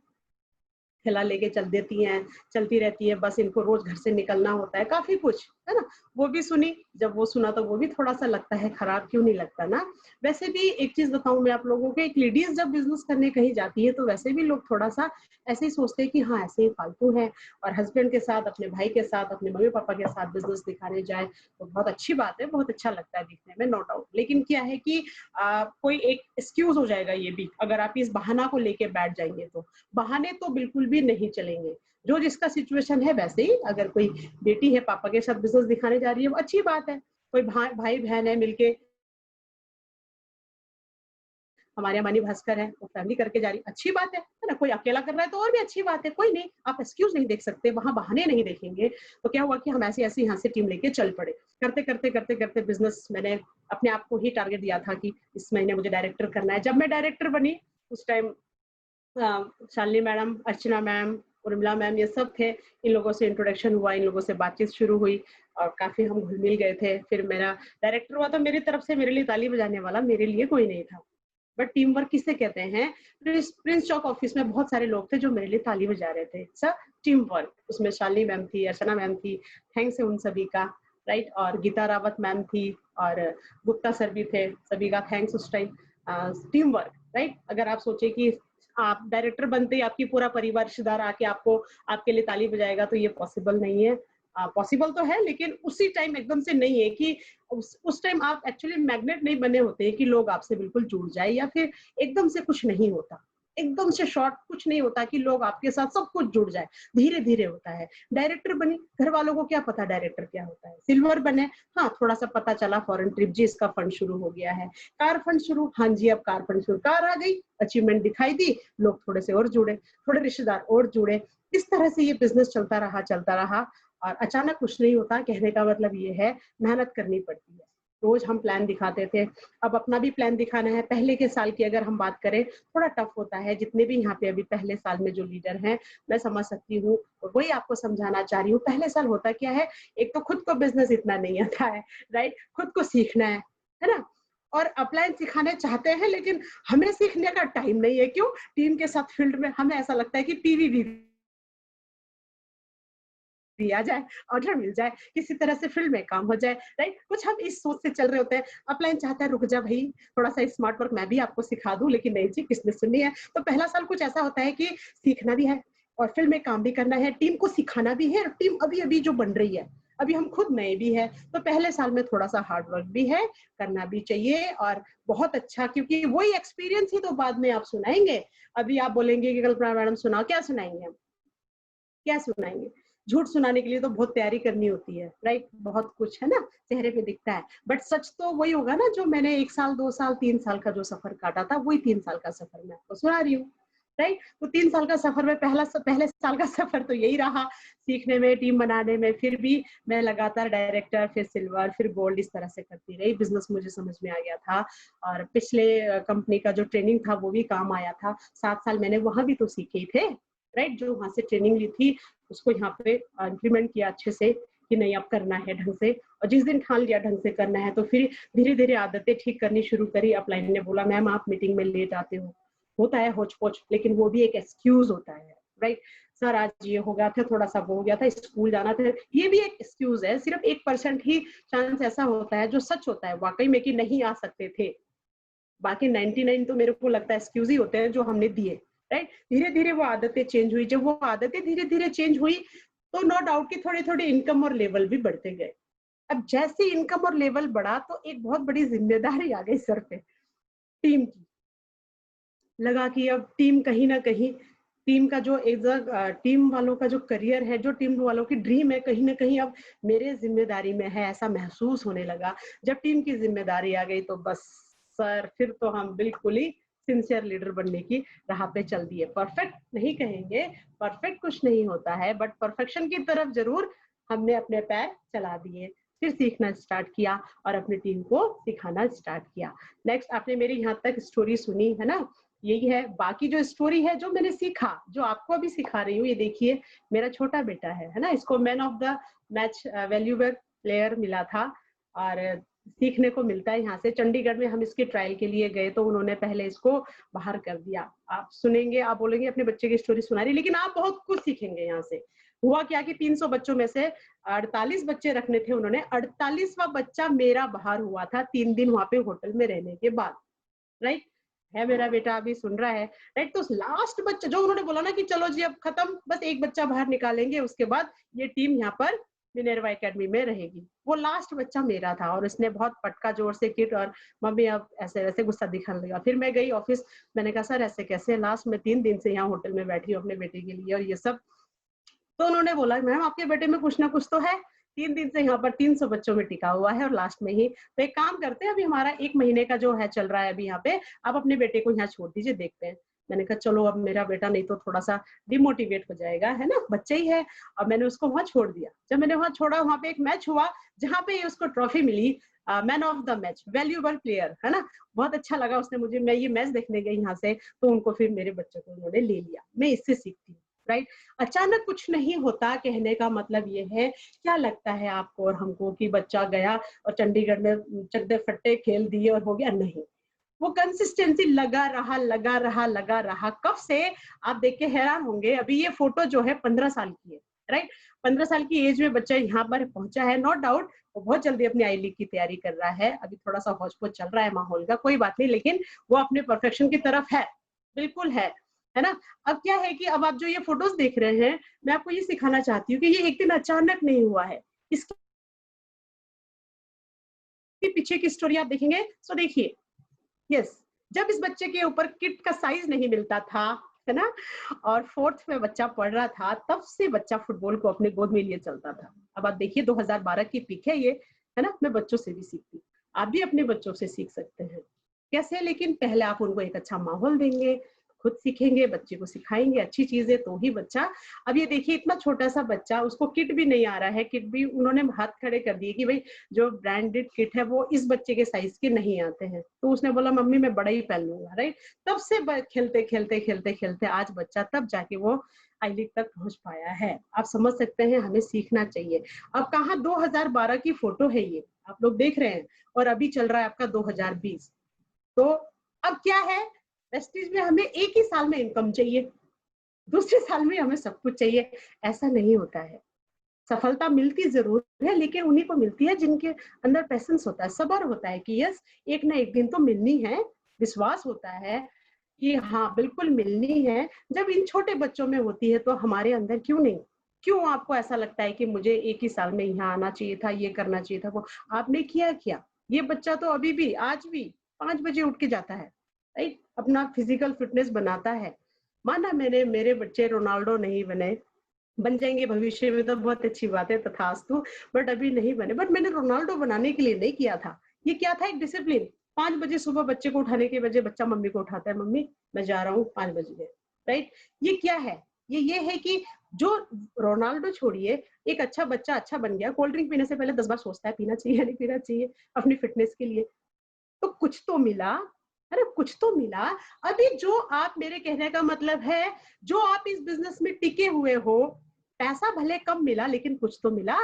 थैला लेके चल देती हैं, चलती रहती है, बस इनको रोज घर से निकलना होता है, काफी कुछ है ना। वो भी सुनी, जब वो सुना तो वो भी थोड़ा सा लगता है खराब, क्यों नहीं लगता ना। वैसे भी एक चीज बताऊं मैं आप लोगों को, एक लेडीज जब बिजनेस करने कहीं जाती है तो वैसे भी लोग थोड़ा सा ऐसे ही सोचते हैं कि हाँ ऐसे ही फालतू है, और हस्बैंड के साथ, अपने भाई के साथ, अपने मम्मी पापा के साथ बिजनेस दिखाने जाए तो बहुत अच्छी बात है, बहुत अच्छा लगता है दिखने में, नो डाउट। लेकिन क्या है कि कोई एक एक्सक्यूज हो जाएगा ये भी, अगर आप इस बहाना को लेके बैठ जाएंगे तो। बहाने तो बिल्कुल भी नहीं चलेंगे, जो जिसका सिचुएशन है वैसे ही। अगर कोई बेटी है पापा के साथ बिजनेस दिखाने जा रही है, वो अच्छी बात है। कोई भाई बहन है मिलके, हमारे अमानी भास्कर है, वो फैमिली करके जा रही, अच्छी बात है ना। कोई अकेला कर रहा है तो और भी अच्छी बात है, कोई नहीं, आप एक्सक्यूज नहीं देख सकते, वहां बहाने नहीं देखेंगे। तो क्या हुआ कि हम ऐसे ऐसे यहाँ से टीम लेके चल पड़े। करते करते करते करते बिजनेस, मैंने अपने आप को ही टारगेट दिया था कि इस महीने मुझे डायरेक्टर करना है। जब मैं डायरेक्टर बनी उस टाइम शालिनी मैडम, अर्चना मैम, उर्मिला मैम, ये सब थे। इन लोगों से इंट्रोडक्शन हुआ, इन लोगों से बातचीत शुरू हुई और काफी हम घुल मिल गए थे। फिर मेरा डायरेक्टर हुआ तो मेरी तरफ से मेरे लिए ताली बजाने वाला मेरे लिए कोई नहीं था। बट टीम वर्क किसे कहते हैं। प्रिंस चौक ऑफिस में बहुत सारे लोग थे जो मेरे लिए ताली बजा रहे थे, सर टीम वर्क। उसमें शालिनी मैम थी, अर्चना मैम थी, थैंक्स है उन सभी का, राइट। और गीता रावत मैम थी और गुप्ता सर भी थे, सभी का थैंक्स उस टाइम। Team work, right. अगर आप सोचे कि आप डायरेक्टर बनते ही आपकी पूरा परिवार रिश्तेदार आके आपको, आपके लिए ताली बजाएगा, तो ये पॉसिबल नहीं है। पॉसिबल तो है लेकिन उसी टाइम एकदम से नहीं है कि उस टाइम आप एक्चुअली मैग्नेट नहीं बने होते हैं कि लोग आपसे बिल्कुल जुड़ जाए, या फिर एकदम से कुछ नहीं होता, एकदम से शॉर्ट कुछ नहीं होता कि लोग आपके साथ सब कुछ जुड़ जाए, धीरे धीरे होता है। डायरेक्टर बने, घर वालों को क्या पता डायरेक्टर क्या होता है। सिल्वर बने, हाँ थोड़ा सा पता चला फॉरेन ट्रिप जी, इसका फंड शुरू हो गया है। कार फंड शुरू, हाँ जी अब कार फंड शुरू, कार आ गई, अचीवमेंट दिखाई दी, लोग थोड़े से और जुड़े, थोड़े रिश्तेदार और जुड़े। इस तरह से ये बिजनेस चलता रहा चलता रहा। और अचानक कुछ नहीं होता, कहने का मतलब ये है मेहनत करनी पड़ती है। रोज हम प्लान दिखाते थे, अब अपना भी प्लान दिखाना है। पहले के साल की अगर हम बात करें, थोड़ा टफ होता है। जितने भी यहाँ पे अभी पहले साल में जो लीडर हैं, मैं समझ सकती हूँ, वही आपको समझाना चाह रही हूँ। पहले साल होता क्या है, एक तो खुद को बिजनेस इतना नहीं आता है, राइट, खुद को सीखना है ना। और अपलाइन सिखाने चाहते हैं लेकिन हमें सीखने का टाइम नहीं है। क्यों, टीम के साथ फील्ड में हमें ऐसा लगता है कि पीवी दिया जाए, ऑर्डर मिल जाए, किसी तरह से फील्ड में काम हो जाए, राइट। कुछ हम इस सोच से चल रहे होते हैं। अपलाइन चाहता है रुक जा भाई, थोड़ा सा स्मार्ट वर्क मैं भी आपको सिखा दूं, लेकिन नहीं जी, किसने सुनी है। तो पहला साल कुछ ऐसा होता है कि सीखना भी है और फील्ड में काम भी करना है, टीम को सिखाना भी है। टीम अभी अभी जो बन रही है, अभी हम खुद नए भी है, तो पहले साल में थोड़ा सा हार्ड वर्क भी है, करना भी चाहिए। और बहुत अच्छा, क्योंकि वही एक्सपीरियंस ही तो बाद में आप सुनाएंगे। अभी आप बोलेंगे कि कल्पना मैडम सुनाओ, क्या सुनाएंगे हम, क्या सुनाएंगे। झूठ सुनाने के लिए तो बहुत तैयारी करनी होती है, राइट, बहुत कुछ है ना, चेहरे पे दिखता है। बट सच तो वही होगा ना, जो मैंने 1 साल 2 साल 3 साल का जो सफर काटा था, वही 3 साल का सफर मैं आपको सुना रही हूँ। राइट। तो 3 साल का सफर में पहले साल का सफर तो यही रहा, सीखने में, टीम बनाने में। फिर भी मैं लगातार डायरेक्टर, फिर सिल्वर, फिर गोल्ड इस तरह से करती रही। बिजनेस मुझे समझ में आ गया था और पिछले कंपनी का जो ट्रेनिंग था वो भी काम आया था। 7 साल मैंने वहां भी तो सीखे ही थे, राइट। जो वहां से ट्रेनिंग ली थी उसको यहाँ पे इम्प्लीमेंट किया अच्छे से कि नहीं अब करना है ढंग से। और जिस दिन ठान लिया ढंग से करना है तो फिर धीरे धीरे आदतें ठीक करनी शुरू करी। अपलाइन ने बोला मैम आप मीटिंग में लेट आते हो, होता है होच पोच, लेकिन वो भी एक एक्सक्यूज होता है, राइट। सर आज ये हो गया था, थोड़ा सा वो हो गया था, स्कूल जाना था, ये भी एक एक्सक्यूज है। सिर्फ 1% ही चांस ऐसा होता है जो सच होता है वाकई में कि नहीं आ सकते थे। बाकी 99 तो मेरे को लगता है एक्सक्यूज ही होते हैं जो हमने दिए, राइट। धीरे धीरे वो आदतें चेंज हुई। जब वो आदतें धीरे धीरे चेंज हुई तो नो डाउट कि थोड़े थोड़े इनकम और लेवल भी बढ़ते गए। अब जैसे इनकम और लेवल बढ़ा तो एक बहुत बड़ी जिम्मेदारी आ गई सर पे, टीम की। लगा कि अब टीम कहीं ना कहीं, टीम का जो टीम वालों का जो करियर है, जो टीम वालों की ड्रीम है, कहीं ना कहीं अब मेरे जिम्मेदारी में है, ऐसा महसूस होने लगा। जब टीम की जिम्मेदारी आ गई तो बस सर फिर तो हम बिल्कुल ही सिंसियर लीडर बनने की राह पे चल दिए। परफेक्ट नहीं कहेंगे, परफेक्ट कुछ नहीं होता है, बट परफेक्शन की तरफ जरूर हमने अपने पैर चला दिए। फिर सीखना स्टार्ट किया और अपनी टीम को सिखाना स्टार्ट किया। नेक्स्ट, आपने मेरी यहाँ तक स्टोरी सुनी है ना, यही है। बाकी जो स्टोरी है, जो मैंने सीखा, जो आपको अभी सिखा रही हूँ, ये देखिए मेरा छोटा बेटा है ना, इसको man of the match valuable player मिला था और सीखने को मिलता है यहाँ से। चंडीगढ़ में हम इसके ट्रायल के लिए गए तो उन्होंने पहले इसको बाहर कर दिया। आप सुनेंगे, आप बोलेंगे अपने बच्चे की स्टोरी सुना रही, लेकिन आप बहुत कुछ सीखेंगे यहाँ से। हुआ क्या कि 300 बच्चों में से 48 बच्चे रखने थे उन्होंने, 48वां बच्चा मेरा बाहर हुआ था 3 दिन वहां पे होटल में रहने के बाद, राइट। है मेरा बेटा, अभी सुन रहा है, राइट। तो लास्ट बच्चा जो उन्होंने बोला ना कि चलो जी अब खत्म, बस एक बच्चा बाहर निकालेंगे, उसके बाद ये टीम यहाँ पर मिनर्वा एकेडमी में रहेगी, वो लास्ट बच्चा मेरा था। और उसने बहुत पटका जोर से किट और मम्मी अब ऐसे वैसे गुस्सा दिखाने लगा। फिर मैं गई ऑफिस, मैंने कहा सर ऐसे कैसे, लास्ट में 3 दिन से यहाँ होटल में बैठी हूँ अपने बेटे के लिए और ये सब। तो उन्होंने बोला मैम आपके बेटे में कुछ ना कुछ तो है, 3 दिन से यहाँ पर 300 बच्चों में टिका हुआ है और लास्ट में ही। तो एक काम करते हैं, अभी हमारा 1 महीने का जो है चल रहा है अभी यहाँ पे, आप अपने बेटे को यहाँ छोड़ दीजिए, देखते हैं। मैंने कहा चलो, अब मेरा बेटा नहीं तो थोड़ा सा डिमोटिवेट हो जाएगा, है ना, बच्चा ही है। और मैंने उसको वहां छोड़ दिया। जब मैंने वहां छोड़ा, वहां पे एक मैच हुआ जहाँ पे उसको ट्रॉफी मिली, man of the match valuable player, है ना। बहुत अच्छा लगा उसने मुझे। मैं ये मैच देखने गई यहाँ से, तो उनको फिर मेरे बच्चे को उन्होंने ले लिया। मैं इससे सीखती हूँ, राइट। अचानक कुछ नहीं होता, कहने का मतलब ये है। क्या लगता है आपको और हमको कि बच्चा गया और चंडीगढ़ में चकदे फट्टे खेल दिए और हो गया? नहीं, वो कंसिस्टेंसी लगा रहा लगा रहा लगा रहा। कब से, आप देख के हैरान होंगे। अभी ये फोटो जो है 15 साल की है, राइट। 15 साल की एज में बच्चा यहाँ पर पहुंचा है। नो डाउट वो बहुत जल्दी अपनी आई लीग की तैयारी कर रहा है। अभी थोड़ा सा हौच पौच चल रहा है माहौल का, कोई बात नहीं, लेकिन वो अपने परफेक्शन की तरफ है, बिल्कुल है ना। अब क्या है कि अब आप जो ये फोटोज देख रहे हैं, मैं आपको ये सिखाना चाहती हूँ कि ये एक दिन अचानक नहीं हुआ है। इसके पीछे की स्टोरी आप देखेंगे तो देखिए, यस, जब इस बच्चे के ऊपर किट का साइज नहीं मिलता था, है ना, और 4th में बच्चा पढ़ रहा था, तब से बच्चा फुटबॉल को अपने गोद में लिए चलता था। अब आप देखिए 2012 की पिक है ये, है ना। मैं बच्चों से भी सीखती, आप भी अपने बच्चों से सीख सकते हैं। कैसे? लेकिन पहले आप उनको एक अच्छा माहौल देंगे, खुद सीखेंगे, बच्चे को सिखाएंगे अच्छी चीजें, तो ही बच्चा। अब ये देखिए इतना छोटा सा बच्चा, उसको किट भी नहीं आ रहा है। किट भी उन्होंने हाथ खड़े कर दिए कि भाई जो ब्रांडेड किट है वो इस बच्चे के साइज के नहीं आते हैं। तो उसने बोला मम्मी मैं बड़ा ही पहन लूंगा, राइट। तब से खेलते खेलते खेलते खेलते आज बच्चा तब जाके वो आई लीग तक पहुंच पाया है। आप समझ सकते हैं, हमें सीखना चाहिए। अब कहाँ 2012 की फोटो है ये, आप लोग देख रहे हैं, और अभी चल रहा है आपका 2020। तो अब क्या है, वेस्टीज में हमें एक ही साल में इनकम चाहिए, दूसरे साल में हमें सब कुछ चाहिए। ऐसा नहीं होता है। सफलता मिलती जरूर है, लेकिन उन्हीं को मिलती है जिनके अंदर पैसेंस होता है, सब्र होता है कि यस एक ना एक दिन तो मिलनी है। विश्वास होता है कि हाँ बिल्कुल मिलनी है। जब इन छोटे बच्चों में होती है तो हमारे अंदर क्यों नहीं? क्यों आपको ऐसा लगता है कि मुझे एक ही साल में यहाँ आना चाहिए था, ये करना चाहिए था, वो आपने किया क्या? ये बच्चा तो अभी भी, आज भी 5 बजे उठ के जाता है, राइट, अपना फिजिकल फिटनेस बनाता है। माना मैंने, मेरे बच्चे रोनाल्डो नहीं बने, बन जाएंगे भविष्य में तो बहुत अच्छी बात है, तथास्तु, बट अभी नहीं बने। बट मैंने रोनाल्डो बनाने के लिए नहीं किया था, ये क्या था, एक डिसिप्लिन। 5 बजे सुबह बच्चे को उठाने के बजाय बच्चा मम्मी को उठाता है, मम्मी मैं जा रहा हूँ 5 बजे, राइट। ये क्या है? ये है कि जो रोनाल्डो छोड़िए, एक अच्छा बच्चा अच्छा बन गया, कोल्ड ड्रिंक पीने से पहले 10 बार सोचता है पीना चाहिए या नहीं पीना चाहिए अपनी फिटनेस के लिए। तो कुछ तो मिला, है ना? कुछ तो मिला। अभी जो आप, मेरे कहने का मतलब है, जो आप इस बिज़नेस में टिके हुए हो, पैसा भले कम मिला लेकिन कुछ तो मिला।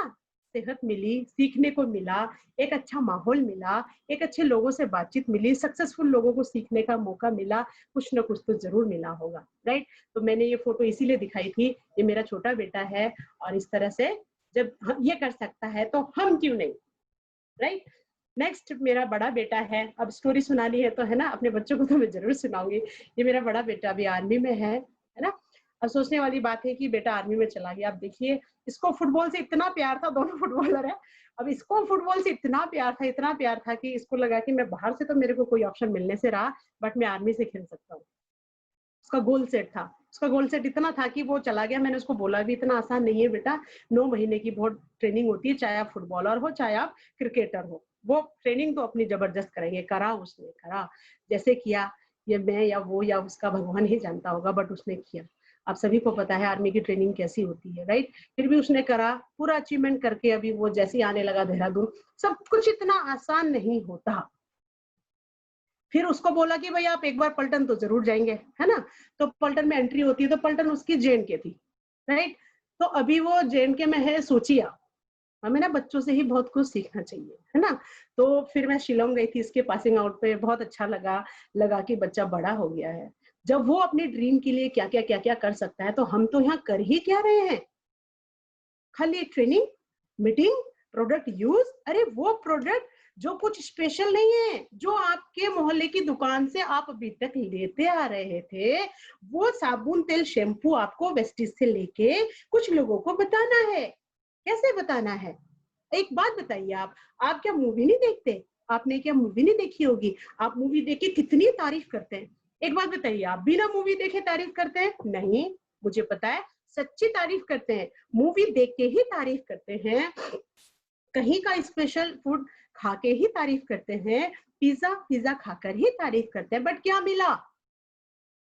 सेहत मिली, सीखने को मिला, एक अच्छा माहौल मिला, एक अच्छे लोगों से बातचीत मिली, सक्सेसफुल लोगों को सीखने का मौका मिला, कुछ ना कुछ तो ज़रूर मिला होगा, राइट? तो मैंने ये फ़ोटो इसीलिए दिखाई थी, ये मेरा छोटा बेटा है और इस तरह से जब ह ये कर सकता है तो हम क्यों नहीं, राइट? नेक्स्ट मेरा बड़ा बेटा है। अब स्टोरी सुनानी है तो, है ना, अपने बच्चों को तो मैं ज़रूर सुनाऊँगी। ये मेरा बड़ा बेटा अभी आर्मी में है ना? अब सोचने वाली बात है कि बेटा आर्मी में चला गया। अब देखिए, इसको फुटबॉल से इतना प्यार था, दोनों फुटबॉलर हैं। अब इसको फुटबॉल से इतना प्यार था कि इसको लगा कि मैं बाहर से तो मेरे को कोई ऑप्शन मिलने से रहा, बट मैं आर्मी से खेल सकता हूँ। उसका गोल सेट था। उसका गोल सेट इतना था कि वो चला गया। मैंने उसको बोला भी, इतना आसान नहीं है बेटा, 9 महीने की बहुत ट्रेनिंग होती है, चाहे आप फुटबॉलर हो, चाहे आप क्रिकेटर हो। वो ट्रेनिंग तो अपनी ज़बरदस्त करेंगे। करा उसने, करा। जैसे किया, ये मैं या वो या उसका भगवान ही जानता होगा, बट उसने किया। आप सभी को पता है आर्मी की ट्रेनिंग कैसी होती है, राइट? फिर भी उसने करा, पूरा अचीवमेंट करके अभी वो जैसे ही आने लगा देहरादून, सब कुछ इतना आसान नहीं होता। फिर उसको बोला कि भाई आप एक बार पलटन तो जरूर जाएंगे, है ना? तो पलटन में एंट्री होती है, तो पलटन उसकी जे.एन.के थी, राइट? तो अभी वो जे.एन.के में है, सोचिए आप। हमें ना बच्चों से ही बहुत कुछ सीखना चाहिए, है ना? तो फिर मैं शिलोंग गई थी इसके पासिंग आउट पे, बहुत अच्छा लगा। लगा कि बच्चा बड़ा हो गया है। जब वो अपने ड्रीम के लिए क्या-क्या कर सकता है, तो हम तो यहाँ कर ही क्या रहे हैं? खाली ट्रेनिंग, मीटिंग, प्रोडक्ट यूज। अरे वो प्रोडक्ट जो कुछ स्पेशल नहीं है, जो आपके मोहल्ले की दुकान से आप अभी तक लेते आ रहे थे, वो साबुन, तेल, शैम्पू आपको वेस्टिज से लेके कुछ लोगों को बताना है। कैसे बताना है? एक बात बताइए, आप क्या मूवी नहीं देखते? आपने क्या मूवी नहीं देखी होगी? आप मूवी देख के कितनी तारीफ करते हैं। एक बात बताइए, आप बिना मूवी देखे तारीफ करते हैं? नहीं, मुझे पता है, सच्ची तारीफ करते हैं। मूवी देख के ही तारीफ करते हैं, कहीं का स्पेशल फूड खा के ही तारीफ करते हैं, पिज्जा खाकर ही तारीफ करते हैं, बट क्या मिला?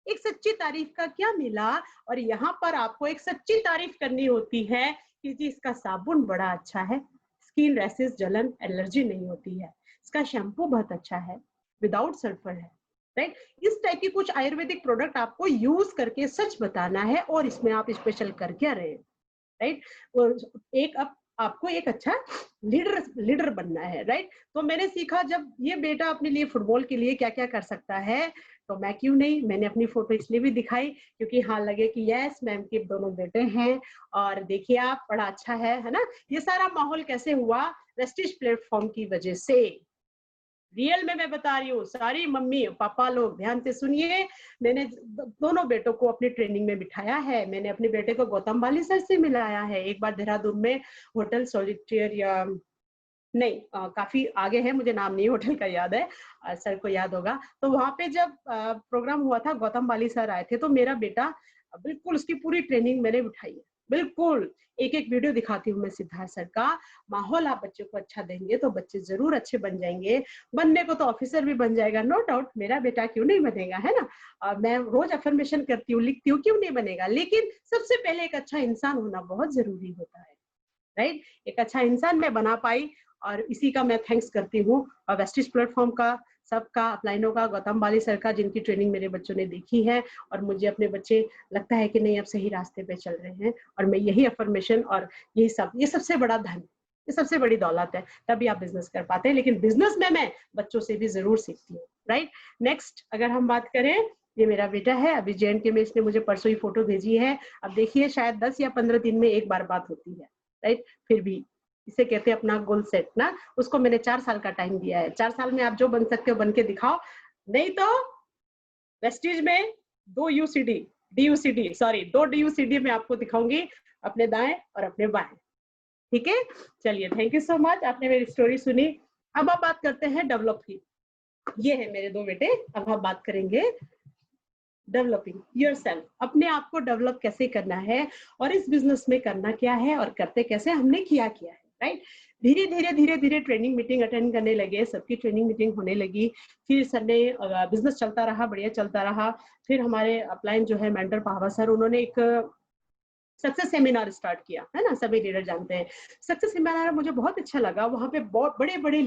एक सच्ची तारीफ का क्या मिला? और यहाँ पर आपको एक सच्ची तारीफ करनी होती है कि जी इसका साबुन बड़ा अच्छा है, स्किन रैशेस, जलन, एलर्जी नहीं होती है, इसका शैम्पू बहुत अच्छा है, विदाउट सल्फर है, राइट? इस टाइप की कुछ आयुर्वेदिक प्रोडक्ट आपको यूज करके सच बताना है, और इसमें आप स्पेशल कर क्या रहे हैं, राइट? और एक आपको एक अच्छा लीडर लीडर बनना है, राइट? तो मैंने सीखा, जब ये बेटा अपने लिए फुटबॉल के लिए क्या क्या कर सकता है, तो मैं क्यों नहीं। मैंने अपनी फोटो इसलिए भी दिखाई क्योंकि हाँ लगे कि यस, मैम के दोनों बेटे हैं, और देखिए आप, बड़ा अच्छा है ना? ये सारा माहौल कैसे हुआ? वेस्टिज प्लेटफॉर्म की वजह से। रियल में मैं बता रही हूँ, सारी मम्मी पापा लोग ध्यान से सुनिए। मैंने दोनों बेटों को अपनी ट्रेनिंग में बिठाया है। मैंने अपने बेटे को गौतम बाली सर से मिलाया है। एक बार देहरादून में होटल सॉलिटेयर या नहीं, काफी आगे है, मुझे नाम नहीं होटल का याद है, सर को याद होगा। तो वहां पे जब प्रोग्राम हुआ था, गौतम बाली सर आए थे, तो मेरा बेटा बिल्कुल, उसकी पूरी ट्रेनिंग मैंने उठाई है, बिल्कुल। एक एक वीडियो दिखाती हूँ मैं सिद्धार्थ सर का। माहौल आप बच्चों को अच्छा देंगे तो बच्चे जरूर अच्छे बन जाएंगे। बनने को तो ऑफिसर भी बन जाएगा, नो डाउट। मेरा बेटा क्यों नहीं बनेगा, है ना? मैं रोज अफर्मेशन करती हूँ, लिखती हूँ, क्यों नहीं बनेगा? लेकिन सबसे पहले एक अच्छा इंसान होना बहुत जरूरी होता है, राइट? एक अच्छा इंसान मैं बना पाई, और इसी का मैं थैंक्स करती हूँ वेस्टिज प्लेटफॉर्म का, सबका, अपलाइनों का, गौतम बाली सर का, जिनकी ट्रेनिंग मेरे बच्चों ने देखी है, और मुझे अपने बच्चे लगता है कि नहीं अब सही रास्ते पे चल रहे हैं। और मैं यही अफर्मेशन और यही सब, ये सबसे बड़ा धन, ये सबसे बड़ी दौलत है, तभी आप बिजनेस कर पाते हैं। लेकिन बिजनेस में मैं बच्चों से भी जरूर सीखती हूँ, राइट? नेक्स्ट अगर हम बात करें, ये मेरा बेटा है, अभी जे.एन.के में, इसने मुझे परसों ही फोटो भेजी है। अब देखिए, शायद 10 या 15 दिन में एक बार बात होती है, राइट? फिर भी इसे कहते हैं अपना गोल सेट ना। उसको मैंने 4 साल का टाइम दिया है। 4 साल में आप जो बन सकते हो बन के दिखाओ, नहीं तो वेस्टीज में 2 यूसीडी, डीयूसीडी, सॉरी 2 डीयूसीडी में आपको दिखाऊंगी, अपने दाएं और अपने बाएं। ठीक है? चलिए, थैंक यू सो मच, आपने मेरी स्टोरी सुनी। अब आप बात करते हैं डेवलप की। ये है मेरे 2 बेटे। अब हम बात करेंगे डेवलपिंग योरसेल्फ, अपने आप को डेवलप कैसे करना है, और इस बिजनेस में करना क्या है, और करते कैसे, हमने किया है। राइट। धीरे धीरे धीरे धीरे ट्रेनिंग मीटिंग अटेंड करने लगे, सबकी ट्रेनिंग मीटिंग होने लगी। फिर सर ने बिजनेस चलता रहा, बढ़िया चलता रहा। फिर हमारे अपलाइन जो है मेंटर पावा सर, उन्होंने एक सक्सेस सेमिनार स्टार्ट किया, है ना, सभी लीडर जानते हैं। सक्सेस सेमिनार मुझे बहुत अच्छा लगा। वहां पे बहुत बड़े बड़े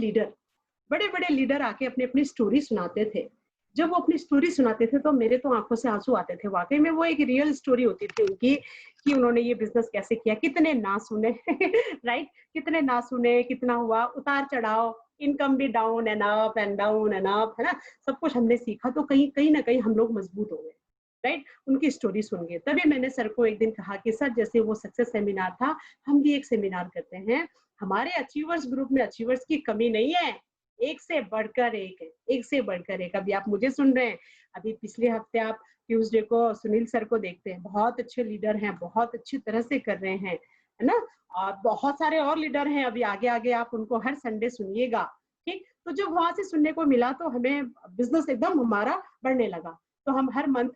लीडर आके अपनी अपनी स्टोरी सुनाते थे। जब वो अपनी स्टोरी सुनाते थे तो मेरे तो आंखों से आंसू आते थे। वाकई में वो एक रियल स्टोरी होती थी उनकी, कि उन्होंने ये बिजनेस कैसे किया, कितने ना सुने राइट, कितने ना सुने, कितना हुआ उतार चढ़ाव, इनकम भी down and up and down and up, है ना, सब कुछ हमने सीखा। तो कहीं कहीं ना कहीं हम लोग मजबूत हो गए, राइट, उनकी स्टोरी सुन के। तभी मैंने सर को एक दिन कहा कि सर, जैसे वो सक्सेस सेमिनार था, हम भी एक सेमिनार करते हैं। हमारे अचीवर्स ग्रुप में अचीवर्स की कमी नहीं है, एक से बढ़कर एक है, एक से बढ़कर एक। अभी आप मुझे सुन रहे हैं, अभी पिछले हफ्ते आप ट्यूसडे को सुनील सर को देखते हैं, बहुत अच्छे लीडर हैं, बहुत अच्छी तरह से कर रहे हैं, है ना। और बहुत सारे और लीडर हैं, अभी आगे आगे आप उनको हर संडे सुनिएगा, ठीक। तो जब वहां से सुनने को मिला तो हमें बिजनेस एकदम हमारा बढ़ने लगा। तो हम हर मंथ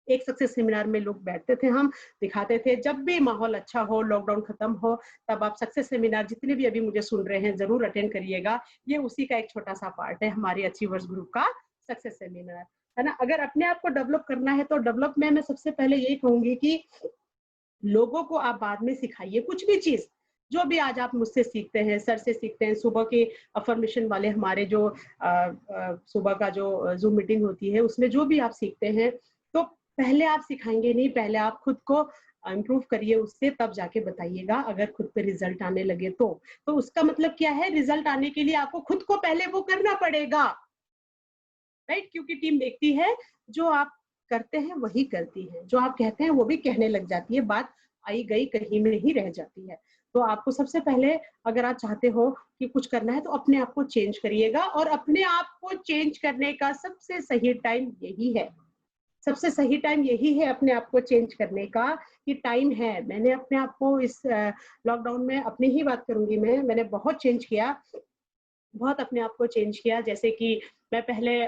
एक सक्सेस सेमिनार में लोग बैठते थे, हम दिखाते थे। जब भी माहौल अच्छा हो, लॉकडाउन खत्म हो, तब आप सक्सेस सेमिनार जितने भी अभी मुझे सुन रहे हैं जरूर अटेंड करिएगा। ये उसी का एक छोटा सा पार्ट है, हमारे अचीवर्स ग्रुप का सक्सेस सेमिनार, है ना। अगर अपने आप को डेवलप करना है तो डेवलप में मैं सबसे पहले यही कहूंगी कि लोगों को आप बाद में सिखाइए कुछ भी चीज। जो भी आज आप मुझसे सीखते हैं, सर से सीखते हैं, सुबह के अफर्मेशन वाले हमारे जो सुबह का जो जूम मीटिंग होती है उसमें जो भी आप सीखते हैं, तो पहले आप सिखाएंगे नहीं, पहले आप खुद को इम्प्रूव करिए उससे, तब जाके बताइएगा। अगर खुद पे रिजल्ट आने लगे तो उसका मतलब क्या है, रिजल्ट आने के लिए आपको खुद को पहले वो करना पड़ेगा, राइट। क्योंकि टीम देखती है, जो आप करते हैं वही करती है, जो आप कहते हैं वो भी कहने लग जाती है। बात आई गई कहीं में ही रह जाती है। तो आपको सबसे पहले, अगर आप चाहते हो कि कुछ करना है, तो अपने आप को चेंज करिएगा। और अपने आप को चेंज करने का सबसे सही टाइम यही है, सबसे सही टाइम यही है अपने आप को चेंज करने का, कि टाइम है। मैंने अपने आप को इस लॉकडाउन में, अपनी ही बात करूंगी मैंने बहुत चेंज किया, बहुत अपने आप को चेंज किया। जैसे कि मैं पहले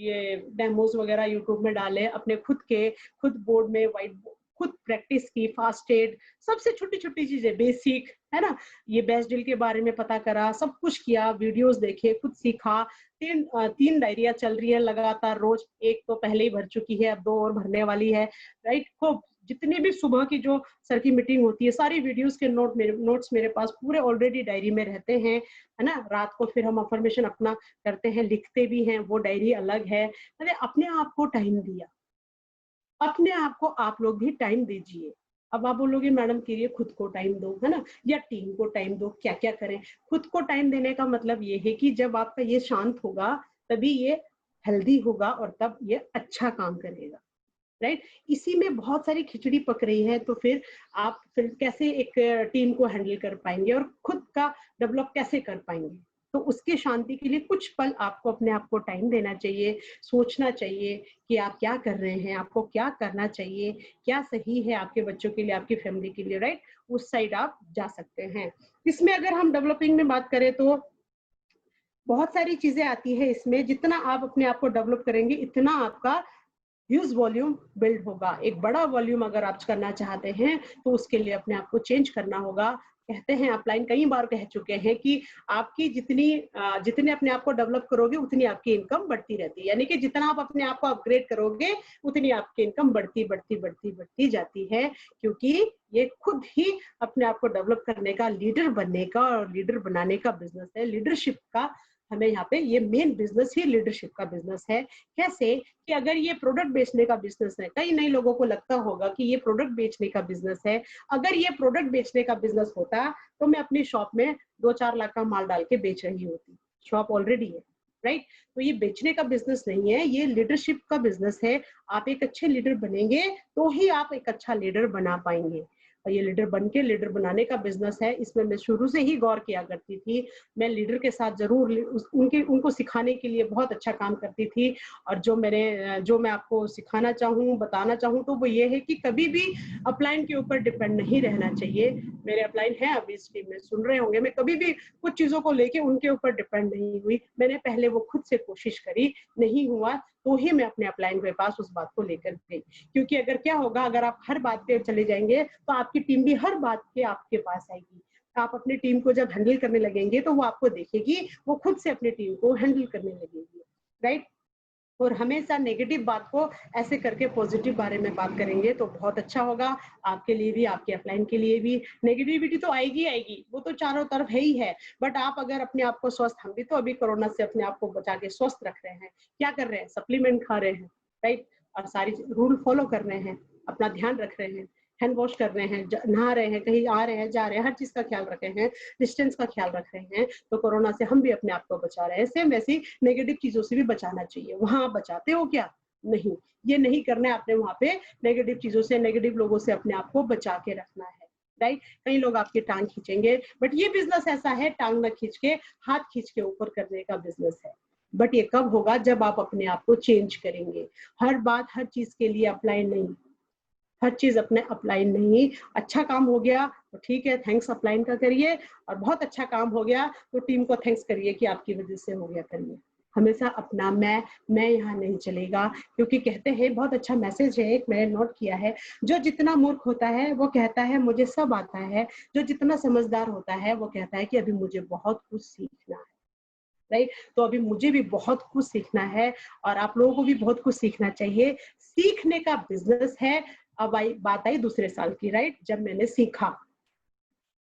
ये डेमोज वगैरह यूट्यूब में डाले, अपने खुद के, खुद बोर्ड में व्हाइट, खुद प्रैक्टिस की, फास्टेड, सबसे छोटी छोटी चीजें बेसिक, है ना। ये बेस्ट डील के बारे में पता करा, सब कुछ किया, वीडियोस देखे, खुद सीखा। तीन डायरिया चल रही है लगातार रोज, एक तो पहले ही भर चुकी है, अब 2 और भरने वाली है, राइट। खूब जितनी भी सुबह की जो सर की मीटिंग होती है, सारी वीडियोस के नोट्स मेरे पास पूरे ऑलरेडी डायरी में रहते हैं, है ना। रात को फिर हम अफर्मेशन अपना करते हैं, लिखते भी हैं, वो डायरी अलग है। मैंने अपने आप को टाइम दिया, अपने आप को आप लोग भी टाइम दीजिए। अब आप बोलोगे मैडम के लिए खुद को टाइम दो, है ना, या टीम को टाइम दो, क्या क्या करें। खुद को टाइम देने का मतलब ये है कि जब आपका ये शांत होगा तभी ये हेल्दी होगा और तब ये अच्छा काम करेगा, राइट। इसी में बहुत सारी खिचड़ी पक रही है, तो फिर आप फिर कैसे एक टीम को हैंडल कर पाएंगे और खुद का डेवलप कैसे कर पाएंगे। तो उसके शांति के लिए कुछ पल आपको अपने आप को टाइम देना चाहिए, सोचना चाहिए कि आप क्या कर रहे हैं, आपको क्या करना चाहिए, क्या सही है आपके बच्चों के लिए, आपकी फैमिली के लिए, राइट। उस साइड आप जा सकते हैं। इसमें अगर हम डेवलपिंग में बात करें तो बहुत सारी चीजें आती है इसमें। जितना आप अपने आप को डेवलप करेंगे, इतना आपका ह्यूज वॉल्यूम बिल्ड होगा। एक बड़ा वॉल्यूम अगर आप करना चाहते हैं तो उसके लिए अपने आप को चेंज करना होगा। कहते हैं, अपलाइन कई बार कह चुके हैं कि आपकी जितने अपने आप को डेवलप करोगे उतनी आपकी इनकम बढ़ती रहती है। यानी कि जितना आप अपने आप को अपग्रेड करोगे उतनी आपकी इनकम बढ़ती बढ़ती बढ़ती बढ़ती जाती है। क्योंकि ये खुद ही अपने आप को डेवलप करने का, लीडर बनने का और लीडर बनाने का बिजनेस है। लीडरशिप का हमें यहाँ पे, ये मेन बिजनेस ही लीडरशिप का बिजनेस है। कैसे कि अगर ये प्रोडक्ट बेचने का बिजनेस है, कई नए लोगों को लगता होगा कि ये प्रोडक्ट बेचने का बिजनेस है। अगर ये प्रोडक्ट बेचने का बिजनेस होता तो मैं अपनी शॉप में 2-4 लाख का माल डाल के बेच रही होती। शॉप ऑलरेडी है, राइट। तो ये बेचने का बिजनेस नहीं है, ये लीडरशिप का बिजनेस है। आप एक अच्छे लीडर बनेंगे तो ही आप एक अच्छा लीडर बना पाएंगे। और ये लीडर बन के लीडर बनाने का बिजनेस है। इसमें मैं शुरू से ही गौर किया करती थी। मैं लीडर के साथ जरूर उनको सिखाने के लिए बहुत अच्छा काम करती थी। और जो मैं आपको सिखाना चाहूँ, बताना चाहूँ, तो वो ये है कि कभी भी अपलाइन के ऊपर डिपेंड नहीं रहना चाहिए। मेरे अपलाइन हैं अभी इस टीम में, सुन रहे होंगे, मैं कभी भी कुछ चीजों को लेके उनके ऊपर डिपेंड नहीं हुई। मैंने पहले वो खुद से कोशिश करी, नहीं हुआ तो ही मैं अपने अपलाइन के पास उस बात को लेकर गई। क्योंकि अगर क्या होगा, अगर आप हर बात पे चले जाएंगे तो आपकी टीम भी हर बात के आपके पास आएगी। आप अपनी टीम को जब हैंडल करने लगेंगे तो वो आपको देखेगी, वो खुद से अपनी टीम को हैंडल करने लगेगी, राइट। और हमेशा नेगेटिव बात को ऐसे करके पॉजिटिव बारे में बात करेंगे तो बहुत अच्छा होगा आपके लिए भी, आपके अपलाइन के लिए भी। नेगेटिविटी तो आएगी आएगी, वो तो चारों तरफ है ही है, बट आप अगर अपने आप को स्वस्थ, हम भी तो अभी कोरोना से अपने आप को बचा के स्वस्थ रख रहे हैं, क्या कर रहे हैं, सप्लीमेंट खा रहे हैं, राइट, और सारी रूल फॉलो कर रहे हैं, अपना ध्यान रख रहे हैं, हैंड वॉश कर रहे हैं, नहा रहे हैं, कहीं आ रहे हैं जा रहे हैं, हर चीज का ख्याल रख रहे हैं, डिस्टेंस का ख्याल रख रहे हैं, तो कोरोना से हम भी अपने आप को बचा रहे हैं। सेम वैसी नेगेटिव चीजों से भी बचाना चाहिए। वहां आप बचाते हो क्या? नहीं, ये नहीं करना है आपने। वहां पे नेगेटिव चीजों से, नेगेटिव लोगों से अपने आप को बचा के रखना है, राइट। कई लोग आपकी टांग खींचेंगे, बट ये बिजनेस ऐसा है, टांग न खींच के हाथ खींच के ऊपर करने का बिजनेस है। बट ये कब होगा? जब आप अपने आप को चेंज करेंगे। हर बात हर चीज के लिए अप्लाई नहीं, हर चीज अपने अपलाइन नहीं। अच्छा काम हो गया तो ठीक है, थैंक्स अपलाइन का करिए, और बहुत अच्छा काम हो गया तो टीम को थैंक्स करिए कि आपकी वजह से हो गया, करिए। हमेशा अपना मैं यहाँ नहीं चलेगा, क्योंकि कहते हैं, बहुत अच्छा मैसेज है एक मैंने नोट किया है, जो जितना मूर्ख होता है वो कहता है मुझे सब आता है, जो जितना समझदार होता है वो कहता है कि अभी मुझे बहुत कुछ सीखना है, राइट। तो अभी मुझे भी बहुत कुछ सीखना है, और आप लोगों को भी बहुत कुछ सीखना चाहिए। सीखने का बिजनेस है। अब बात आई दूसरे साल की, राइट, जब मैंने सीखा,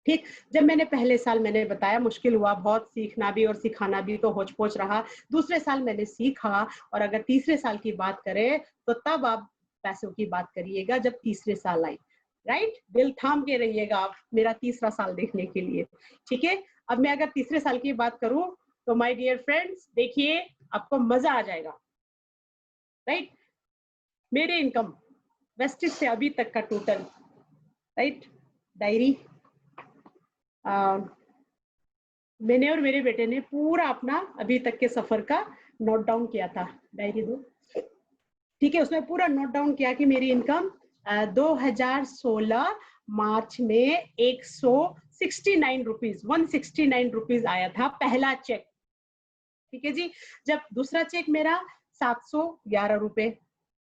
ठीक। जब मैंने पहले साल, मैंने बताया मुश्किल हुआ बहुत, सीखना भी और सिखाना भी तो होच पोच रहा। दूसरे साल मैंने सीखा, और अगर तीसरे साल की बात करें तो तब आप पैसों की बात करिएगा जब तीसरे साल आई, राइट। दिल थाम के रहिएगा आप मेरा तीसरा साल देखने के लिए, ठीक है। अब मैं अगर तीसरे साल की बात करूं तो माय डियर फ्रेंड्स, देखिए आपको मजा आ जाएगा, राइट। मेरे इनकम वेस्टेज से अभी तक का टोटल, राइट, डायरी, मैंने और मेरे बेटे ने पूरा अपना अभी तक के सफर का नोट डाउन किया था। डायरी दो, ठीक है। उसमें पूरा नोट डाउन किया कि मेरी इनकम 2016 मार्च में 169 रुपीज, 169 रुपीज आया था पहला चेक, ठीक है जी। जब दूसरा चेक मेरा 711 रुपए,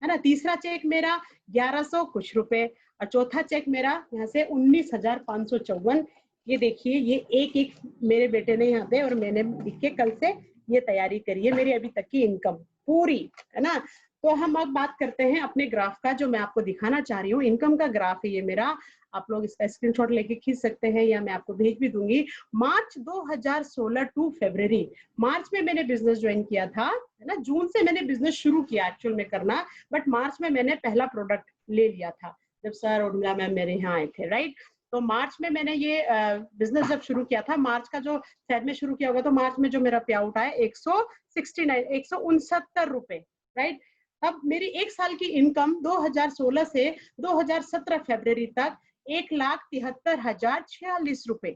है ना, तीसरा चेक मेरा 1100 कुछ रुपए, और चौथा चेक मेरा यहाँ से 19,554। ये देखिए, ये एक एक मेरे बेटे ने यहाँ पे और मैंने लिख के कल से ये तैयारी करी है, मेरी अभी तक की इनकम पूरी, है ना। तो हम अब बात करते हैं अपने ग्राफ का, जो मैं आपको दिखाना चाह रही हूँ। इनकम का ग्राफ है ये मेरा, आप लोग इसका स्क्रीनशॉट लेके खींच सकते हैं, या मैं आपको भेज भी दूंगी। मार्च 2016 टू फरवरी, मार्च में मैंने बिजनेस ज्वाइन किया था, है ना। जून से मैंने बिजनेस शुरू किया एक्चुअल में करना, बट मार्च में मैंने पहला प्रोडक्ट ले लिया था जब सर और उर्मिला मैम मेरे यहाँ आए थे, राइट। तो मार्च में मैंने ये बिजनेस जब शुरू किया था, मार्च का जो शायद में शुरू किया होगा, तो मार्च में जो मेरा पे आउट आया 169 रुपए, राइट। अब मेरी एक साल की इनकम 2016 से 2017 फरवरी तक 1,73,046 रुपए,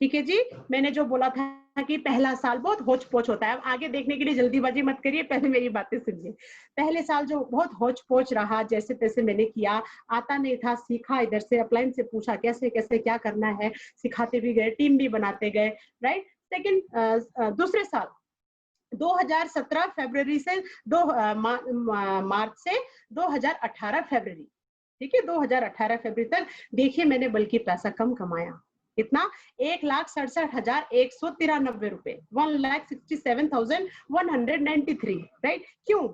ठीक है जी। मैंने जो बोला था कि पहला साल बहुत होच पोच होता है, अब आगे देखने के लिए जल्दीबाजी मत करिए, पहले मेरी बातें सुनिए। पहले साल जो बहुत होच पोच रहा, जैसे तैसे मैंने किया, आता नहीं था, सीखा, इधर से अपलाइन से पूछा कैसे कैसे क्या करना है, सिखाते भी गए, टीम भी बनाते गए, राइट। सेकेंड दूसरे साल 2017 फरवरी से मार्च से 2018 फरवरी, ठीक है, 2018 फरवरी तक देखिए मैंने बल्कि पैसा कम कमाया। कितना? 1,67,193 रुपए, 1,67,193, राइट। क्यों?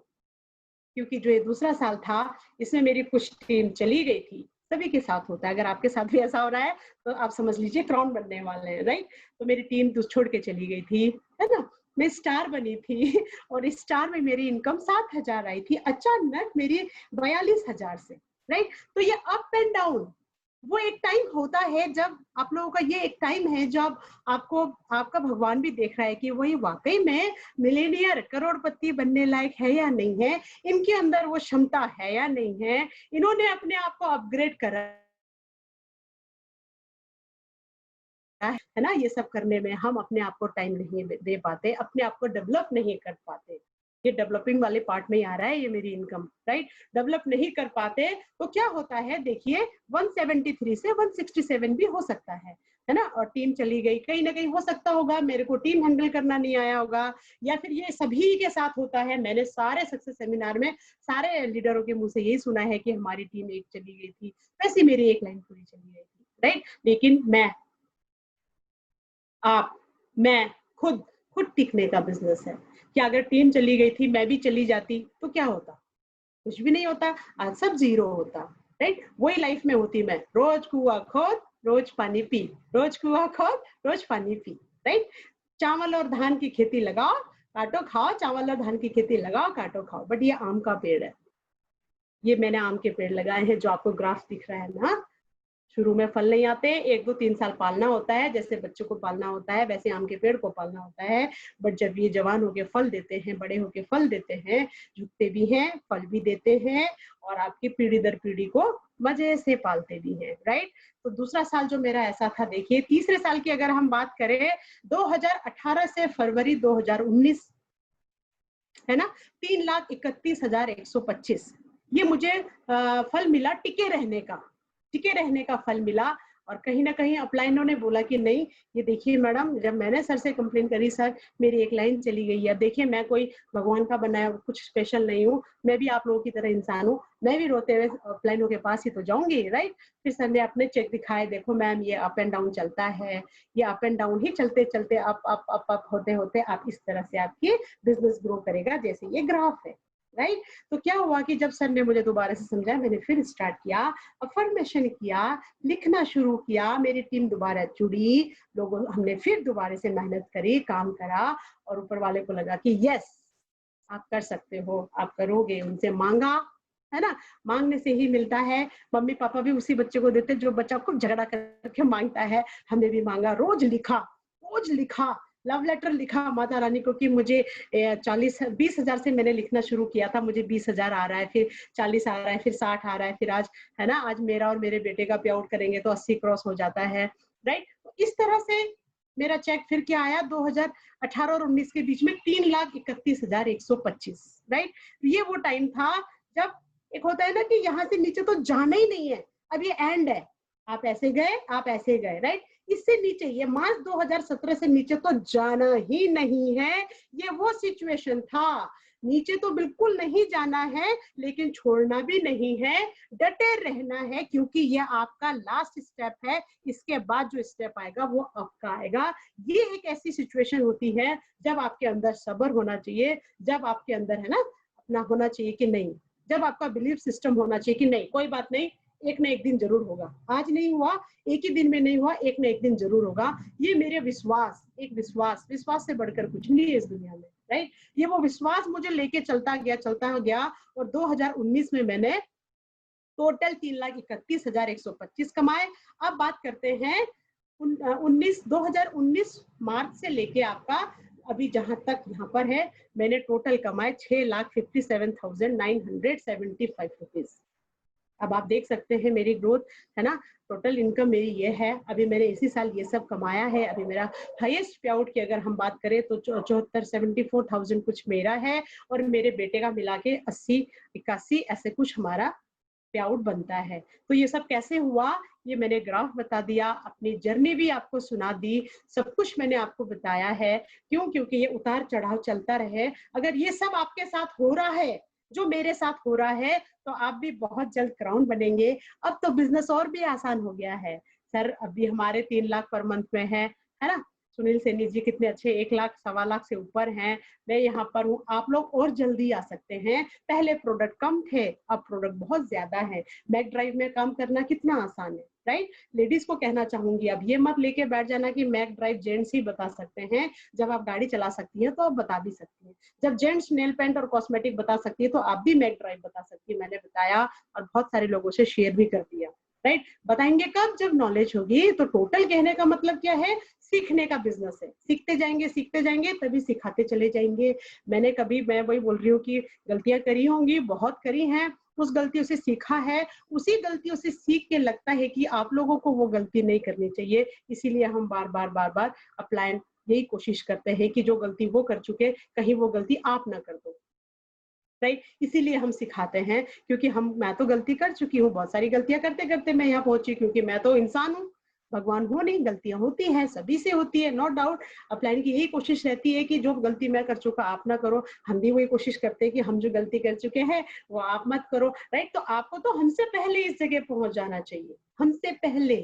क्योंकि जो ये दूसरा साल था इसमें मेरी कुछ टीम चली गई थी, सभी के साथ होता है, अगर आपके साथ भी ऐसा हो रहा है तो आप समझ लीजिए क्राउन बनने वाले हैं, राइट। तो मेरी टीम तो छोड़ के चली गई थी, है ना। मैं स्टार बनी थी और इस स्टार में मेरी इनकम 7,000 आई थी, अचानक मेरी 42,000 से, राइट। तो ये अप एंड डाउन, वो एक टाइम होता है जब आप लोगों का, ये एक टाइम है जब आपको आपका भगवान भी देख रहा है कि वही वाकई में मिलेनियर करोड़पति बनने लायक है या नहीं है, इनके अंदर वो क्षमता है या नहीं है, इन्होंने अपने आप को अपग्रेड करा है ना। ये सब करने में हम अपने आप को टाइम नहीं दे पाते, अपने आप को डेवलप नहीं कर पाते। ये डेवलपिंग वाले पार्ट में ही आ रहा है ये मेरी इनकम, राइट। डेवलप नहीं कर पाते तो क्या होता है, देखिए 173 से 167 भी हो सकता है ना। और टीम चली गई, कहीं ना कहीं हो सकता होगा मेरे को टीम हैंडल करना नहीं आया होगा, या फिर ये सभी के साथ होता है। मैंने सारे सक्सेस सेमिनार में सारे लीडरों के मुंह से यही सुना है कि हमारी टीम एक चली गई थी, वैसे मेरी एक लाइन पूरी चली गई थी, राइट। लेकिन मैं खुद टिकने का बिजनेस है कि अगर टीम चली गई थी, मैं भी चली जाती तो क्या होता? कुछ भी नहीं होता, आज सब जीरो होता, राइट। वही लाइफ में होती मैं, रोज कुआं खोद रोज पानी पी, रोज कुआं खोद रोज पानी पी, राइट। चावल और धान की खेती लगाओ काटो खाओ, चावल और धान की खेती लगाओ काटो खाओ। बट ये आम का पेड़ है, ये मैंने आम के पेड़ लगाए हैं, जो आपको ग्राफ दिख रहा है ना। शुरू में फल नहीं आते, 1-2-3 साल पालना होता है, जैसे बच्चों को पालना होता है वैसे आम के पेड़ को पालना होता है। बट जब ये जवान होके फल देते हैं, बड़े होके फल देते हैं, झुकते भी हैं, फल भी देते हैं, और आपकी पीढ़ी दर पीढ़ी को मजे से पालते भी हैं, राइट। तो दूसरा साल जो मेरा ऐसा था, देखिए तीसरे साल की अगर हम बात करें, 2018 से फरवरी 2019, है ना, 3,31,125 ये मुझे फल मिला, टिके रहने का फल मिला। और कहीं ना कहीं अपलाइनों ने बोला कि नहीं, ये देखिए मैडम, जब मैंने सर से कंप्लेन करी, सर मेरी एक लाइन चली गई है, देखिए मैं कोई भगवान का बनाया कुछ स्पेशल नहीं हूँ, मैं भी आप लोगों की तरह इंसान हूँ, मैं भी रोते हुए अपलाइनों के पास ही तो जाऊंगी, राइट। फिर सर ने अपने चेक दिखाए, देखो मैम ये अप एंड डाउन चलता है, ये अप एंड डाउन ही चलते चलते अप होते होते आप इस तरह से आपकी बिजनेस ग्रो करेगा, जैसे ये ग्राफ है, राइट। तो क्या हुआ कि जब सर ने मुझे दोबारा से समझाया, मैंने फिर स्टार्ट किया, अफर्मेशन किया, लिखना शुरू किया, मेरी टीम दोबारा जुड़ी, लोगों हमने फिर दोबारा से मेहनत करी, काम करा, और ऊपर वाले को लगा कि यस आप कर सकते हो, आप करोगे। उनसे मांगा, है ना, मांगने से ही मिलता है। मम्मी पापा भी उसी बच्चे को देते जो बच्चा खूब झगड़ा करके मांगता है। हमने भी मांगा, रोज लिखा, लव लेटर लिखा माता रानी को कि मुझे 20,000 से मैंने लिखना शुरू किया था, मुझे 20,000 आ रहा है, फिर 40 आ रहा है, फिर 60 आ रहा है, फिर आज, है ना, आज मेरा और मेरे बेटे का पे आउट करेंगे तो 80 क्रॉस हो जाता है, राइट। तो इस तरह से मेरा चेक फिर क्या आया, 2018 और 19 के बीच में 3,31,125, राइट। ये वो टाइम था जब एक होता है ना कि यहाँ से नीचे तो जाना ही नहीं है, अब ये एंड है, आप ऐसे गए, राइट। इससे नीचे, ये मार्च 2017 से नीचे तो जाना ही नहीं है। ये वो सिचुएशन था, नीचे तो बिल्कुल नहीं जाना है, लेकिन छोड़ना भी नहीं है, डटे रहना है, क्योंकि ये आपका लास्ट स्टेप है। इसके बाद जो स्टेप आएगा वो आपका आएगा। ये एक ऐसी सिचुएशन होती है जब आपके अंदर सब्र होना चाहिए, जब आपके अंदर, है ना, अपना होना चाहिए कि नहीं, जब आपका बिलीफ सिस्टम होना चाहिए कि नहीं, कोई बात नहीं, एक ना एक दिन जरूर होगा, आज नहीं हुआ, एक ही दिन में नहीं हुआ, एक ना एक दिन जरूर होगा। ये मेरे विश्वास विश्वास से बढ़कर कुछ नहीं है इस दुनिया में, राइट। ये वो विश्वास मुझे लेके चलता गया। और 2019 में मैंने टोटल 3,31,125 कमाए। अब बात करते हैं 2019 मार्च से लेके आपका अभी जहां तक यहाँ पर है, मैंने टोटल कमाए 6,57,975 रुपीज। अब आप देख सकते हैं मेरी ग्रोथ, है ना। टोटल इनकम मेरी ये है, अभी मैंने इसी साल ये सब कमाया है। अभी मेरा हाईएस्ट पे आउट की अगर हम बात करें तो 74,74,000 कुछ मेरा है, और मेरे बेटे का मिला के 80-81 ऐसे कुछ हमारा पे आउट बनता है। तो ये सब कैसे हुआ, ये मैंने ग्राफ बता दिया, अपनी जर्नी भी आपको सुना दी, सब कुछ मैंने आपको बताया है। क्यों? क्योंकि ये उतार चढ़ाव चलता रहे। अगर ये सब आपके साथ हो रहा है, जो मेरे साथ हो रहा है, तो आप भी बहुत जल्द क्राउन बनेंगे। अब तो बिजनेस और भी आसान हो गया है। सर अभी हमारे 3 लाख पर मंथ में है ना। सुनील सैनी जी कितने अच्छे, 1 लाख 1.25 से ऊपर हैं। मैं यहाँ पर हूँ, आप लोग और जल्दी आ सकते हैं। पहले प्रोडक्ट कम थे, अब प्रोडक्ट बहुत ज्यादा है। मैक ड्राइव में काम करना कितना आसान है, राइट। लेडीज को कहना चाहूंगी, अब ये मत लेके बैठ जाना कि मैक ड्राइव जेंट्स ही बता सकते हैं। जब आप गाड़ी चला सकती है तो आप बता भी सकती है। जब जेंट्स नेल पेंट और कॉस्मेटिक बता सकती है, तो आप भी मैक ड्राइव बता सकती है। मैंने बताया और बहुत सारे लोगों से शेयर भी कर दिया, राइट। बताएंगे कब? जब नॉलेज होगी। तो टोटल कहने का मतलब क्या है, सीखने का बिजनेस है। सीखते जाएंगे तभी सिखाते चले जाएंगे। मैं वही बोल रही हूँ कि गलतियां करी होंगी, बहुत करी हैं, उस गलतियों से सीखा है। उसी गलतियों से सीख के लगता है कि आप लोगों को वो गलती नहीं करनी चाहिए, इसीलिए हम बार बार अप्लाई यही कोशिश करते हैं कि जो गलती वो कर चुके, कहीं वो गलती आप ना कर दो, राइट। इसीलिए हम सिखाते हैं, क्योंकि मैं तो गलती कर चुकी हूँ, बहुत सारी गलतियां करते करते मैं यहाँ पहुंची, क्योंकि मैं तो इंसान हूँ, भगवान हो नहीं, गलतियां होती हैं, सभी से होती है, नो डाउट। अपलाइन की यही कोशिश रहती है कि जो गलती मैं कर चुका आप ना करो। हम भी वही कोशिश करते हैं कि हम जो गलती कर चुके हैं वो आप मत करो, राइट। तो आपको तो हमसे पहले इस जगह पहुंच जाना चाहिए, हमसे पहले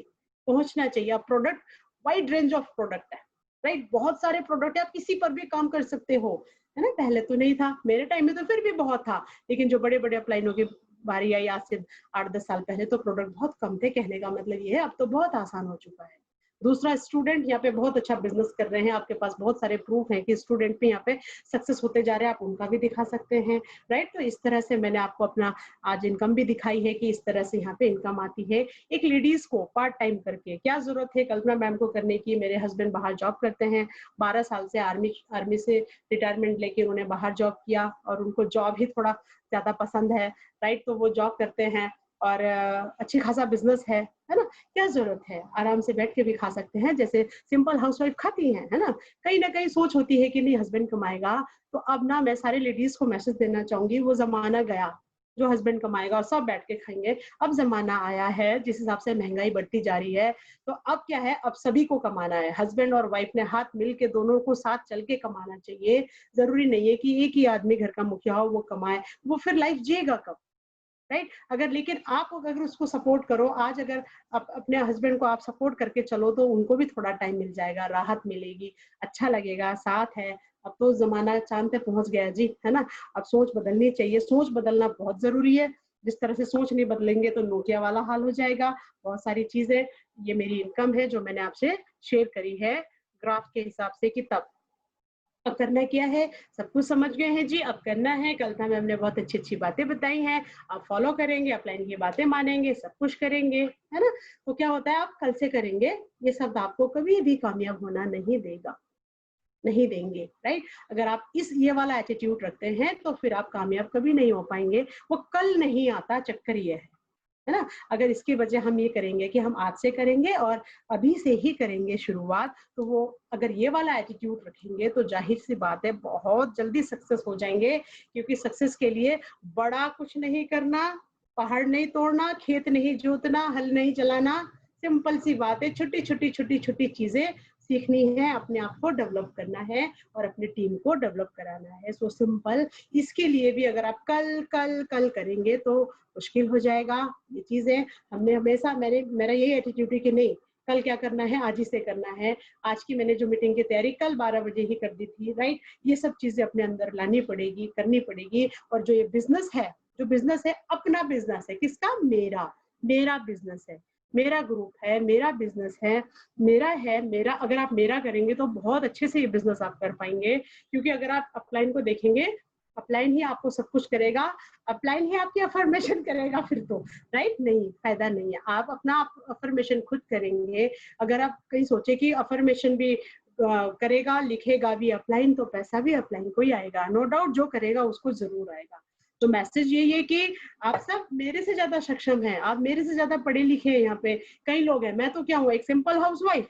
पहुंचना चाहिए। अब product wide range of product है, राइट, बहुत सारे प्रोडक्ट है, आप किसी पर भी काम कर सकते हो, है ना। पहले तो नहीं था, मेरे टाइम में तो फिर भी बहुत था, लेकिन जो बड़े बड़े अपलाइनों की बारी आई आज से 8-10 साल पहले, तो प्रोडक्ट बहुत कम थे। कहने का मतलब ये है अब तो बहुत आसान हो चुका है। दूसरा, स्टूडेंट यहाँ पे बहुत अच्छा बिजनेस कर रहे हैं, आपके पास बहुत सारे प्रूफ हैं कि स्टूडेंट भी यहाँ पे सक्सेस होते जा रहे हैं, आप उनका भी दिखा सकते हैं, राइट। तो इस तरह से मैंने आपको अपना आज इनकम भी दिखाई है कि इस तरह से यहाँ पे इनकम आती है। एक लेडीज को पार्ट टाइम करके क्या जरूरत है कल्पना मैम को करने की। मेरे हस्बैंड बाहर जॉब करते हैं, 12 साल से आर्मी से रिटायरमेंट लेके उन्होंने बाहर जॉब किया और उनको जॉब ही थोड़ा ज्यादा पसंद है, राइट। तो वो जॉब करते हैं और अच्छी खासा बिजनेस है ना। क्या जरूरत है, आराम से बैठ के भी खा सकते हैं जैसे सिंपल हाउसवाइफ खाती हैं, है ना। कहीं ना कहीं सोच होती है कि नहीं हस्बैंड कमाएगा, तो अब ना मैं सारे लेडीज को मैसेज देना चाहूंगी, वो जमाना गया जो हस्बैंड कमाएगा और सब बैठ के खाएंगे। अब जमाना आया है जिस हिसाब से महंगाई बढ़ती जा रही है, तो अब क्या है, अब सभी को कमाना है। हस्बैंड और वाइफ ने हाथ मिल के दोनों को साथ चल के कमाना चाहिए। जरूरी नहीं है कि एक ही आदमी घर का मुखिया हो, वो कमाए, वो फिर लाइफ जिएगा कब, राइट। अगर लेकिन आप अगर उसको सपोर्ट करो, आज अगर अपने हस्बैंड को आप सपोर्ट करके चलो, तो उनको भी थोड़ा टाइम मिल जाएगा, राहत मिलेगी, अच्छा लगेगा, साथ है। अब तो जमाना चांद पे पहुंच गया जी, है ना। अब सोच बदलनी चाहिए, सोच बदलना बहुत जरूरी है। जिस तरह से सोच नहीं बदलेंगे तो नोकिया वाला हाल हो जाएगा। बहुत सारी चीजें, ये मेरी इनकम है जो मैंने आपसे शेयर करी है ग्राफ के हिसाब से कि तब अब करना क्या है, सब कुछ समझ गए हैं जी। अब करना है, कल्पना मैम ने बहुत अच्छी अच्छी बातें बताई हैं, आप फॉलो करेंगे, अपलाइन की बातें मानेंगे, सब कुछ करेंगे, है ना। तो क्या होता है, आप कल से करेंगे, ये सब आपको कभी भी कामयाब होना नहीं देगा, नहीं देंगे, राइट। अगर आप इस ये वाला एटीट्यूड रखते हैं तो फिर आप कामयाब कभी नहीं हो पाएंगे। वो कल नहीं आता, चक्कर ये है ना। अगर इसकी वजह हम ये करेंगे कि हम आज से करेंगे और अभी से ही करेंगे शुरुआत, तो वो अगर ये वाला एटीट्यूड रखेंगे तो जाहिर सी बात है बहुत जल्दी सक्सेस हो जाएंगे। क्योंकि सक्सेस के लिए बड़ा कुछ नहीं करना, पहाड़ नहीं तोड़ना, खेत नहीं जोतना, हल नहीं चलाना, सिंपल सी बात है, छोटी छोटी छोटी छोटी चीजें सीखनी है, अपने आप को डेवलप करना है और अपनी टीम को डेवलप कराना है। So simple. इसके लिए भी अगर आप कल कल कल करेंगे तो मुश्किल हो जाएगा। ये चीजें हमने हमेशा, मेरा यही एटीट्यूड है कि नहीं, कल क्या करना है, आज ही से करना है। आज की मैंने जो मीटिंग की तैयारी कल 12 बजे ही कर दी थी, राइट। ये सब चीजें अपने अंदर लानी पड़ेगी, करनी पड़ेगी। और जो ये बिजनेस है, जो बिजनेस है, अपना बिजनेस है, किसका, मेरा, मेरा बिजनेस है, मेरा ग्रुप है, मेरा बिजनेस है, मेरा है, मेरा। अगर आप मेरा करेंगे तो बहुत अच्छे से ये बिजनेस आप कर पाएंगे। क्योंकि अगर आप अपलाइन को देखेंगे, अपलाइन ही आपको सब कुछ करेगा, अपलाइन ही आपकी अफर्मेशन करेगा, फिर तो राइट नहीं, फायदा नहीं है। आप अपना अफर्मेशन खुद करेंगे। अगर आप कहीं सोचे कि अफर्मेशन भी करेगा, लिखेगा भी अपलाइन, तो पैसा भी अपलाइन को ही आएगा, नो डाउट। जो करेगा उसको जरूर आएगा। तो मैसेज यही है कि आप सब मेरे से ज्यादा सक्षम हैं, आप मेरे से ज्यादा पढ़े लिखे हैं। यहाँ पे कई लोग हैं, मैं तो क्या हूँ, एक सिंपल हाउसवाइफ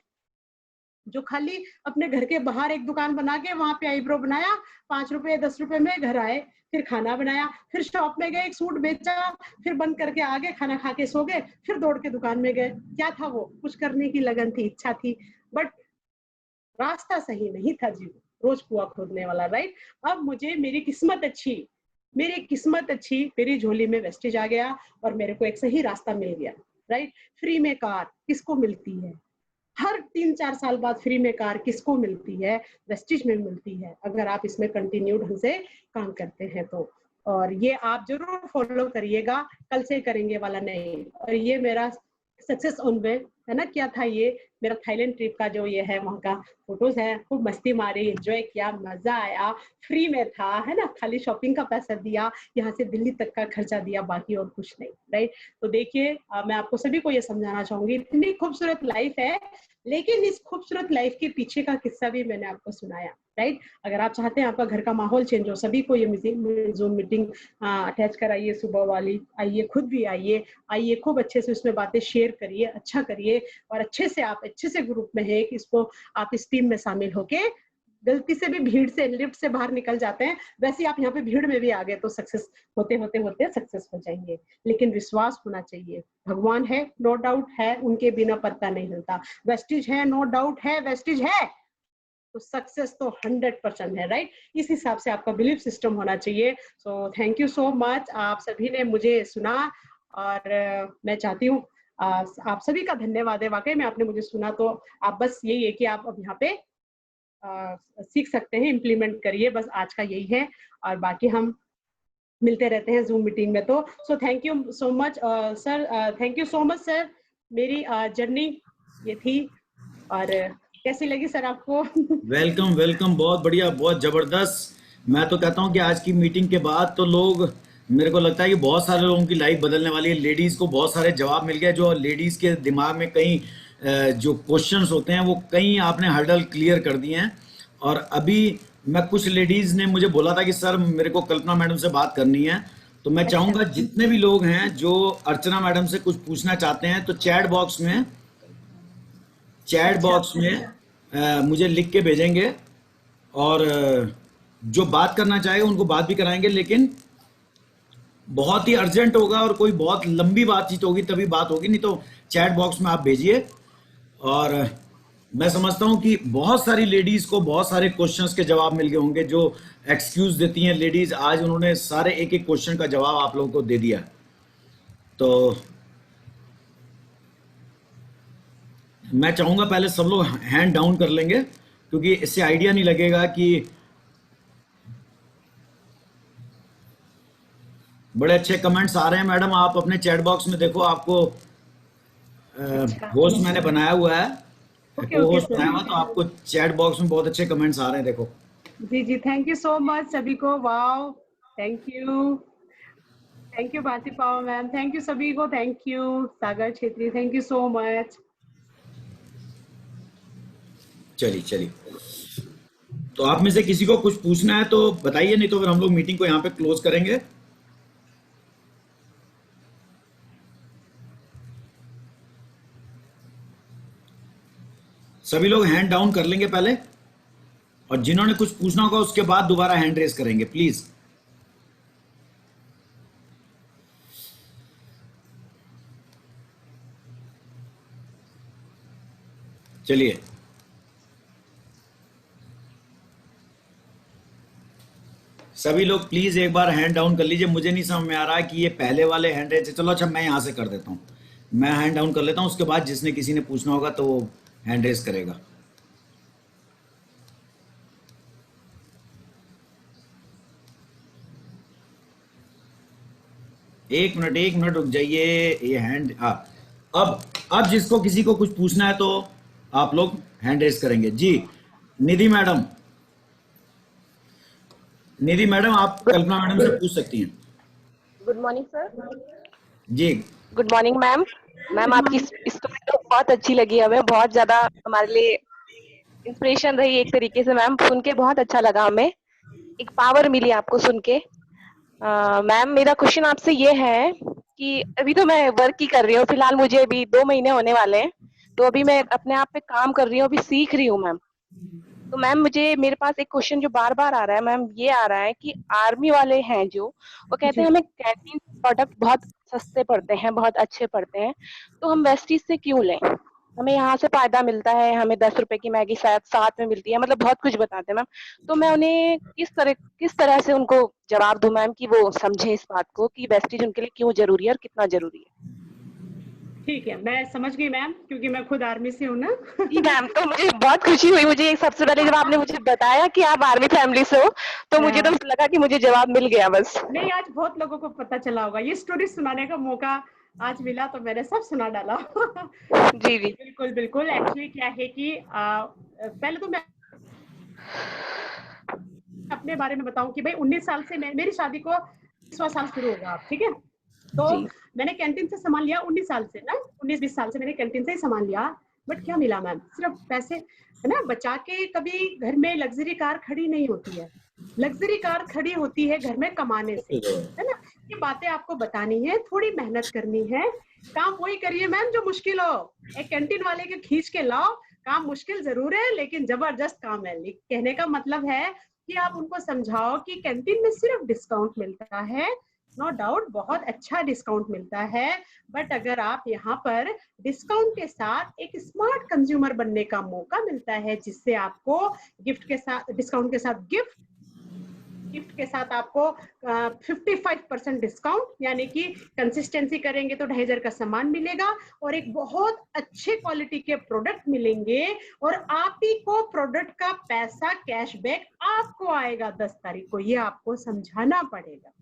जो खाली अपने घर के बाहर एक दुकान बना के वहां पे आईब्रो बनाया, 5 रुपए 10 रुपए में घर आए, फिर खाना बनाया, फिर शॉप में गए, एक सूट बेचा, फिर बंद करके आ गए, खाना खा के सो गए, फिर दौड़ के दुकान में गए। क्या था वो, कुछ करने की लगन थी, इच्छा थी, बट रास्ता सही नहीं था जी, रोज कुआं खोदने वाला, राइट। अब मुझे मेरी किस्मत अच्छी, मेरी किस्मत अच्छी, मेरी झोली में वेस्टेज आ गया और मेरे को एक सही रास्ता मिल गया, राइट। फ्री में कार किसको मिलती है, हर 3-4 साल बाद फ्री में कार किसको मिलती है, वेस्टिज में मिलती है, अगर आप इसमें कंटिन्यू ढंग से काम करते हैं तो। और ये आप जरूर फॉलो करिएगा, कल से करेंगे वाला नहीं। और ये मेरा सक्सेस ऑन वे है ना। क्या था ये, मेरा थाईलैंड ट्रिप का जो ये है, वहाँ का फोटोज है, खूब मस्ती मारी, एंजॉय किया, मजा आया, फ्री में था, है ना। खाली शॉपिंग का पैसा दिया, यहाँ से दिल्ली तक का खर्चा दिया, बाकी और कुछ नहीं, राइट। तो देखिए, मैं आपको सभी को ये समझाना चाहूंगी, इतनी खूबसूरत लाइफ है, लेकिन इस खूबसूरत लाइफ के पीछे का किस्सा भी मैंने आपको सुनाया, राइट। अगर आप चाहते हैं आपका घर का माहौल चेंज हो, सभी को ये जूम मीटिंग अटैच कराइए, सुबह वाली आइए, खुद भी आइए, आइए, खूब अच्छे से उसमें बातें शेयर करिए, अच्छा करिए, और अच्छे से आप अच्छे से ग्रुप में है कि इसको आप इस टीम में शामिल होके, गलती से भी भीड़ से, लिफ्ट से बाहर निकल जाते हैं, वैसे आप यहाँ पे भीड़ में भी आ गए तो सक्सेस होते होते होते सक्सेस हो जाएंगे। लेकिन विश्वास होना चाहिए, भगवान है, नो डाउट है, उनके बिना पत्ता नहीं हिलता, वेस्टिज है, नो डाउट है, वेस्टिज है, तो सक्सेस तो 100% है, राइट। इस हिसाब से आपका बिलीफ सिस्टम होना चाहिए। So thank you so much, आप सभी ने मुझे सुना, और मैं चाहती हूँ आप सभी का धन्यवाद है, वाकई में आपने मुझे सुना। तो आप बस यही है कि आप अब यहाँ पे सीख सकते हैं, इम्प्लीमेंट करिए, बस आज का यही है। और बाकी हम मिलते रहते हैं जूम मीटिंग में। तो so thank you so much sir, thank you so much sir. मेरी जर्नी ये थी। और कैसी लगी सर आपको? वेलकम वेलकम, बहुत बढ़िया, बहुत जबरदस्त। मैं तो कहता हूँ कि आज की मीटिंग के बाद तो लोग, मेरे को लगता है कि बहुत सारे लोगों की लाइफ बदलने वाली है। लेडीज को बहुत सारे जवाब मिल गए, जो लेडीज के दिमाग में कई जो क्वेश्चंस होते हैं वो कई आपने हर्डल क्लियर कर दिए हैं। और अभी मैं, कुछ लेडीज ने मुझे बोला था कि सर मेरे को कल्पना मैडम से बात करनी है, तो मैं अच्छा चाहूंगा जितने भी लोग हैं जो अर्चना मैडम से कुछ पूछना चाहते हैं तो चैट अच्छा बॉक्स में मुझे लिख के भेजेंगे। और जो बात करना चाहेगा उनको बात भी कराएंगे, लेकिन बहुत ही अर्जेंट होगा और कोई बहुत लंबी बातचीत होगी तभी बात होगी, नहीं तो चैट बॉक्स में आप भेजिए। और मैं समझता हूं कि बहुत सारी लेडीज को बहुत सारे क्वेश्चंस के जवाब मिल गए होंगे। जो एक्सक्यूज देती हैं लेडीज, आज उन्होंने सारे एक एक क्वेश्चन का जवाब आप लोगों को दे दिया। तो मैं चाहूंगा पहले सब लोग हैंड डाउन कर लेंगे, क्योंकि इससे आइडिया नहीं लगेगा कि बड़े अच्छे कमेंट्स आ रहे हैं। मैडम आप अपने चैट बॉक्स में देखो, आपको अच्छा। होस्ट मैंने बनाया हुआ है, ओके को ओके होस्ट सर। बनाया हुआ, तो आपको चैट बॉक्स में बहुत अच्छे कमेंट्स आ रहे हैं, देखो। जी जी, थैंक यू सो मच सभी को। Wow, thank you. Thank you Bharti Pawar ma'am, thank you सभी को, thank you Sagar Chhetri, thank you so much. चलिए चलिए, तो आप में से किसी को कुछ पूछना है तो बताइए, नहीं तो फिर हम लोग मीटिंग को यहाँ पे क्लोज करेंगे। सभी लोग हैंड डाउन कर लेंगे पहले, और जिन्होंने कुछ पूछना होगा उसके बाद दोबारा हैंड रेस करेंगे, प्लीज। चलिए, सभी लोग प्लीज एक बार हैंड डाउन कर लीजिए। मुझे नहीं समझ में आ रहा है कि ये पहले वाले हैंड रेस, चलो अच्छा मैं यहां से कर देता हूं, मैं हैंड डाउन कर लेता हूं, उसके बाद जिसने किसी ने पूछना होगा तो वो हैंड रेस करेगा। एक मिनट रुक जाइए। ये हैंड, हाँ, अब जिसको किसी को कुछ पूछना है तो आप लोग हैंड रेस करेंगे। जी, निधि मैडम, निधि मैडम आप कल्पना मैडम से पूछ सकती हैं। Good morning sir. जी, good morning ma'am. Ma'am good आपकी मॉर्निंग। स्टोरी तो बहुत अच्छी लगी हमें, बहुत ज्यादा हमारे लिए इंस्पिरेशन रही एक तरीके से मैम। सुन के बहुत अच्छा लगा हमें, एक पावर मिली आपको सुन के। मैम मेरा क्वेश्चन आपसे ये है कि अभी तो मैं वर्क ही कर रही हूँ फिलहाल, मुझे अभी 2 महीने होने वाले हैं, तो अभी मैं अपने आप पे काम कर रही हूँ, अभी सीख रही हूँ मैम। तो मैम मुझे, मेरे पास एक क्वेश्चन जो बार बार आ रहा है मैम, ये आ रहा है कि आर्मी वाले हैं जो, वो कहते जी हैं हमें कैंटीन प्रोडक्ट बहुत सस्ते पड़ते हैं, बहुत अच्छे पड़ते हैं, तो हम वेस्टीज से क्यों लें? हमें यहाँ से फायदा मिलता है, हमें 10 रुपए की मैगी शायद साथ में मिलती है, मतलब बहुत कुछ बताते हैं मैम। तो मैं उन्हें किस तरह से उनको जवाब दूं मैम कि वो समझे इस बात को कि वेस्टीज उनके लिए क्यों जरूरी है और कितना जरूरी है। ठीक है, मैं समझ गई मैम, क्योंकि मैं खुद आर्मी से हूँ ना। जी मैम, तो मुझे बहुत खुशी हुई, मुझे सबसे पहले जब आपने मुझे बताया कि आप आर्मी फैमिली से हो, तो मुझे तो लगा कि मुझे जवाब मिल गया बस। नहीं, आज बहुत लोगों को पता चला होगा, ये स्टोरी सुनाने का मौका आज मिला तो मैंने सब सुना डाला। जी जी। बिल्कुल बिल्कुल, एक्चुअली क्या है कि पहले तो मैं अपने बारे में बताऊं कि भाई 19 साल से मेरी शादी को 20वां साल शुरू होगा आप, ठीक है। तो जी मैंने कैंटीन से सामान लिया 19 साल से ना, 19-20 साल से मैंने कैंटीन से ही सामान लिया। बट क्या मिला मैम? सिर्फ पैसे है ना, बचा के। कभी घर में लग्जरी कार खड़ी नहीं होती है, लग्जरी कार खड़ी होती है घर में कमाने से, है ना। ये बातें आपको बतानी है, थोड़ी मेहनत करनी है, काम वही करिए मैम जो मुश्किल हो। एक कैंटीन वाले के खींच के लाओ, काम मुश्किल जरूर है लेकिन जबरदस्त काम है। कहने का मतलब है कि आप उनको समझाओ कि कैंटीन में सिर्फ डिस्काउंट मिलता है, नो डाउट बहुत अच्छा डिस्काउंट मिलता है, बट अगर आप यहाँ पर डिस्काउंट के साथ एक स्मार्ट कंज्यूमर बनने का मौका मिलता है, जिससे आपको गिफ्ट के साथ, डिस्काउंट के साथ गिफ्ट गिफ्ट के साथ आपको 55% डिस्काउंट, यानी कि कंसिस्टेंसी करेंगे तो 2,500 का सामान मिलेगा और एक बहुत अच्छे क्वालिटी के प्रोडक्ट मिलेंगे और आप ही को प्रोडक्ट का पैसा कैशबैक आपको आएगा 10 तारीख को। ये आपको समझाना पड़ेगा।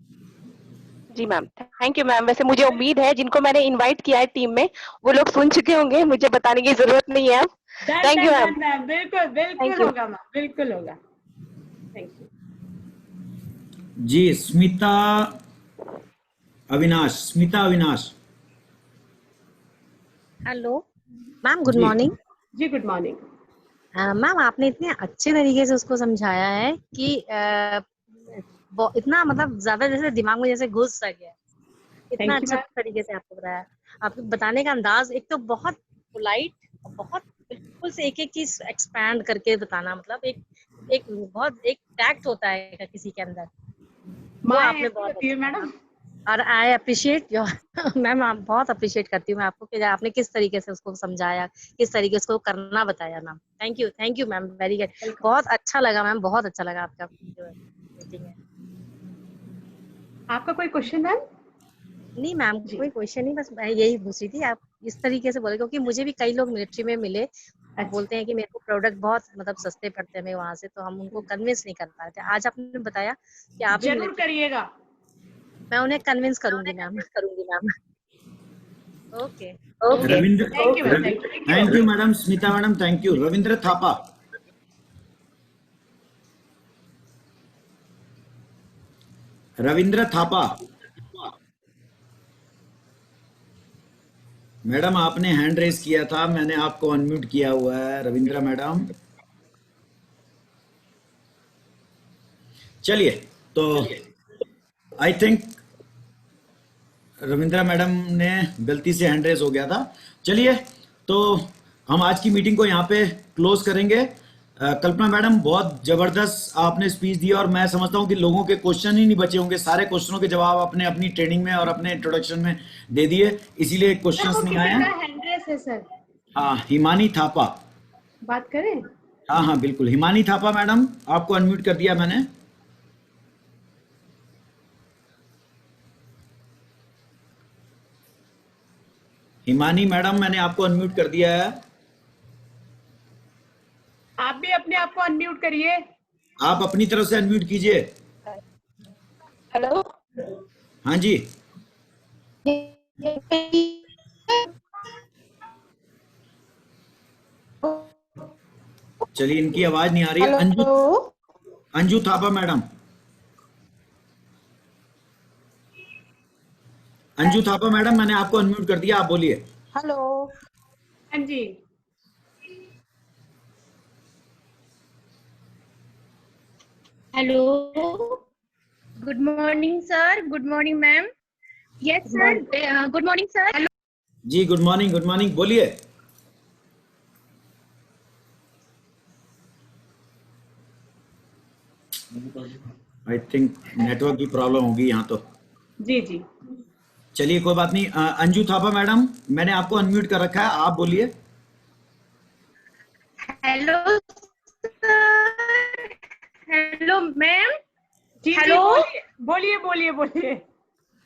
जी मैम, थैंक यू मैम। वैसे मुझे उम्मीद है जिनको मैंने इनवाइट किया है टीम में वो लोग सुन चुके होंगे, मुझे बताने की जरूरत नहीं है अब। Thank you ma'am. मैम, बिल्कुल बिल्कुल होगा मैम, बिल्कुल होगा। थैंक यू जी। Smita Avinash. Hello ma'am, good जी मॉर्निंग। जी, गुड मॉर्निंग। मैम आपने इतने अच्छे तरीके से उसको समझाया है कि इतना मतलब ज्यादा जैसे दिमाग में जैसे घुस सा गया। इतना थैंक यू अच्छा मैम। तरीके से आपको बताया। आपको बताने का अंदाज एक तो बहुत पोलाइट, बहुत बिल्कुल से एक एक चीज एक्सपैंड करके बताना, मतलब एक एक बहुत एक टैक्ट होता है किसी के अंदर, वो माँ आपने ऐसी बहुत होती है अच्छा मैडम। कहा। और आई अप्रिशिएट योर मैम, आप बहुत अप्रिशिएट करती हूँ मैं आपको कि आपने किस तरीके से उसको समझाया, किस तरीके से उसको करना बताया ma'am. Thank you ma'am, very good. Welcome. बहुत अच्छा लगा मैम, बहुत अच्छा लगा आपका जो मीटिंग है। आपका कोई क्वेश्चन मैम? नहीं मैम, जी। कोई क्वेश्चन नहीं, बस मैं यही पूछ रही थी आप इस तरीके से बोले, क्योंकि मुझे भी कई लोग मिलिट्री में मिले अच्छा, बोलते हैं कि मेरे को प्रोडक्ट बहुत मतलब सस्ते पड़ते हैं मैं वहां से, तो हम उनको कन्विंस नहीं कर पाए थे। आज आपने बताया कि आप भी जरूर मिलिट्री, करिएगा। मैं उन्हें कन्विंस करूंगी ma'am. Okay. Okay. Ravindra thank you ma'am, thank you. Thank you madam. Smita madam thank you. Ravindra Thapa madam, आपने हैंड रेज किया था, मैंने आपको अनम्यूट किया हुआ है रविंद्र मैडम। चलिए, तो आई थिंक रविंद्रा मैडम ने गलती से हैंड रेज हो गया था। चलिए, तो हम आज की मीटिंग को यहाँ पे क्लोज करेंगे। कल्पना मैडम, बहुत जबरदस्त आपने स्पीच दी और मैं समझता हूँ कि लोगों के क्वेश्चन ही नहीं बचे होंगे। सारे क्वेश्चनों के जवाब आपने अपनी ट्रेनिंग में और अपने इंट्रोडक्शन में दे दिए, इसीलिए सर, क्वेश्चंस वो नहीं आए किसी का हैं। हैंड रेस है सर? हाँ, हिमानी थापा। बात करें? हाँ हाँ बिल्कुल, हिमानी थापा मैडम, आपको अनम्यूट कर दिया मैंने। हिमानी मैडम, मैंने आपको अनम्यूट कर दिया है। आप भी अपने आप को अनम्यूट करिए। आप अपनी तरफ से अनम्यूट कीजिए। हेलो। हाँ जी। चलिए, इनकी आवाज नहीं आ रही है। Anju hello. Anju Thapa madam. Anju Thapa madam, मैंने आपको अनम्यूट कर दिया, आप बोलिए। हेलो। हाँ जी। Hello, good morning sir, good morning ma'am. Yes sir, good morning sir. Hello जी, गुड मॉर्निंग, बोलिए। आई थिंक नेटवर्क की प्रॉब्लम होगी यहाँ तो। जी जी। चलिए, कोई बात नहीं। अंजू थापा मैडम, मैंने आपको अनम्यूट कर रखा है, आप बोलिए। Hello sir, hello ma'am. जी जी, हेलो बोलिए बोलिए बोलिए।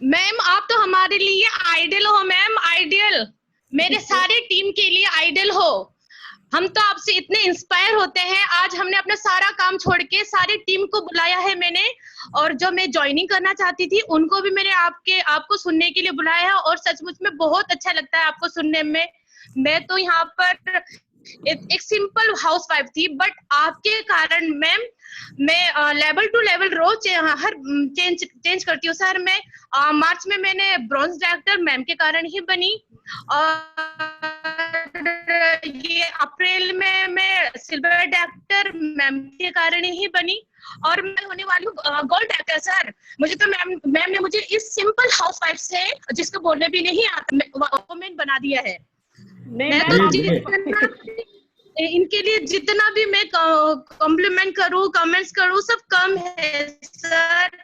मैम, आप तो हमारे लिए आइडियल हो मैम, आइडियल। मेरे सारे टीम के लिए आइडियल हो। हम तो आपसे इतने इंस्पायर होते हैं। आज हमने अपना सारा काम छोड़ के सारी टीम को बुलाया है मैंने, और जो मैं ज्वाइनिंग करना चाहती थी उनको भी मैंने आपको सुनने के लिए बुलाया है, और सचमुच में बहुत अच्छा लगता है आपको सुनने में। मैं तो यहाँ पर एक सिंपल हाउसवाइफ थी, बट आपके कारण मैम मैं लेवल टू लेवल रोज हर चेंज करती हूँ सर। मैं मार्च में मैंने ब्रॉन्ज डायरेक्टर मैम के कारण ही बनी, और ये अप्रैल में मैं सिल्वर डायरेक्टर मैम के कारण ही बनी, और मैं होने वाली हूँ गोल्ड डायरेक्टर सर। मुझे तो मैम ने मुझे इस सिंपल हाउसवाइफ से, जिसको बोलने भी नहीं आता, वुमेन बना दिया है। नहीं मैं मैम, तो आप इनके लिए जितना भी मैं कॉम्प्लीमेंट करूँ, कमेंट्स करूँ, सब कम है सर।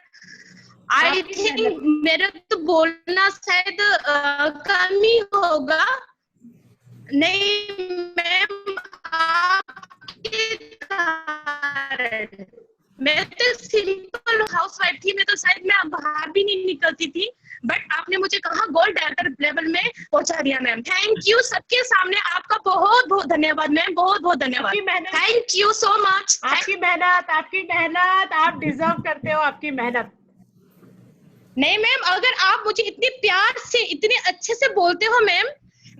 आई आपकी थिंक मेहनत। मेरा तो बोलना शायद कम ही होगा। नहीं मैम, आपके कारण मैं तो सिंपल थी, मैं तो शायद मैं बाहर भी नहीं निकलती थी, बट आपने मुझे कहा गोल्ड डायरेक्टर लेवल में पहुंचा दिया मैम। थैंक यू, सबके सामने आपका बहुत बहुत धन्यवाद मैम, बहुत बहुत धन्यवाद, थैंक यू सो मच। आपकी मेहनत आप डिजर्व करते हो, आपकी मेहनत। नहीं मैम, अगर आप मुझे इतने प्यार से इतने अच्छे से बोलते हो मैम,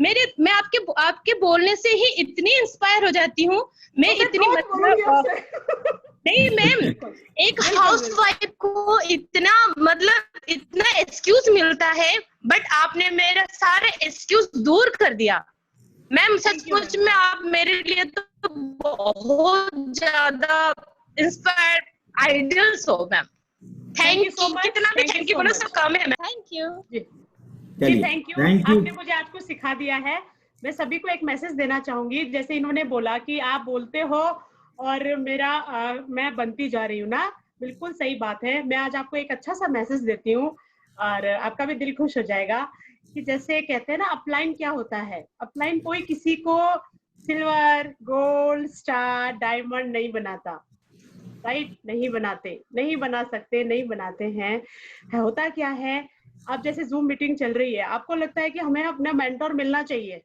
मैं आपके बोलने से ही इतनी इंस्पायर हो जाती हूँ। मैं इतनी नहीं मैम, एक हाउसवाइफ को इतना एक्सक्यूज मिलता है, बट आपने मेरा सारे एक्सक्यूज दूर कर दिया मैम। सचमुच में आप मेरे लिए तो बहुत ज्यादा इंस्पायर्ड आइडियल्स हो ma'am. Thank you so much. कितना भी थैंक यू बोलो सब कम है मैम। थैंक यू जी, चलिए, थैंक यू। thank you। आपने मुझे आज कुछ सिखा दिया है। मैं सभी को एक मैसेज देना चाहूंगी, जैसे इन्होंने बोला कि आप बोलते हो और मैं बनती जा रही हूँ ना, बिल्कुल सही बात है। मैं आज आपको एक अच्छा सा मैसेज देती हूँ और आपका भी दिल खुश हो जाएगा कि जैसे कहते हैं ना, अपलाइन क्या होता है। अपलाइन कोई किसी को सिल्वर, गोल्ड, स्टार, डायमंड नहीं बनाता, राइट? नहीं बनाते, नहीं बना सकते, नहीं बनाते हैं। होता क्या है, अब जैसे जूम मीटिंग चल रही है, आपको लगता है कि हमें अपना मेंटोर मिलना चाहिए,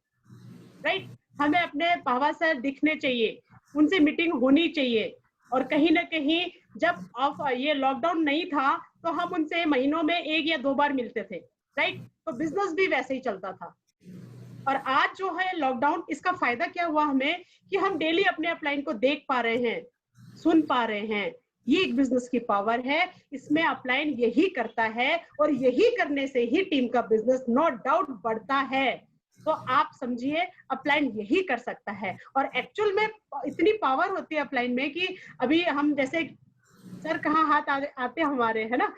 राइट? हमें अपने पावा सर दिखने चाहिए, उनसे मीटिंग होनी चाहिए। और कहीं ना कहीं जब ये लॉकडाउन नहीं था तो हम उनसे महीनों में 1 या 2 बार मिलते थे, राइट? तो बिजनेस भी वैसे ही चलता था। और आज जो है लॉकडाउन, इसका फायदा क्या हुआ हमें कि हम डेली अपने अपलाइन को देख पा रहे हैं, सुन पा रहे हैं। ये एक बिजनेस की पावर है, इसमें अपलाइन यही करता है और यही करने से ही टीम का बिजनेस नो डाउट बढ़ता है। तो आप समझिए, अपलाइन यही कर सकता है। और एक्चुअल में इतनी पावर होती है अपलाइन में कि अभी हम जैसे सर कहाँ हाथ आते हमारे, है ना?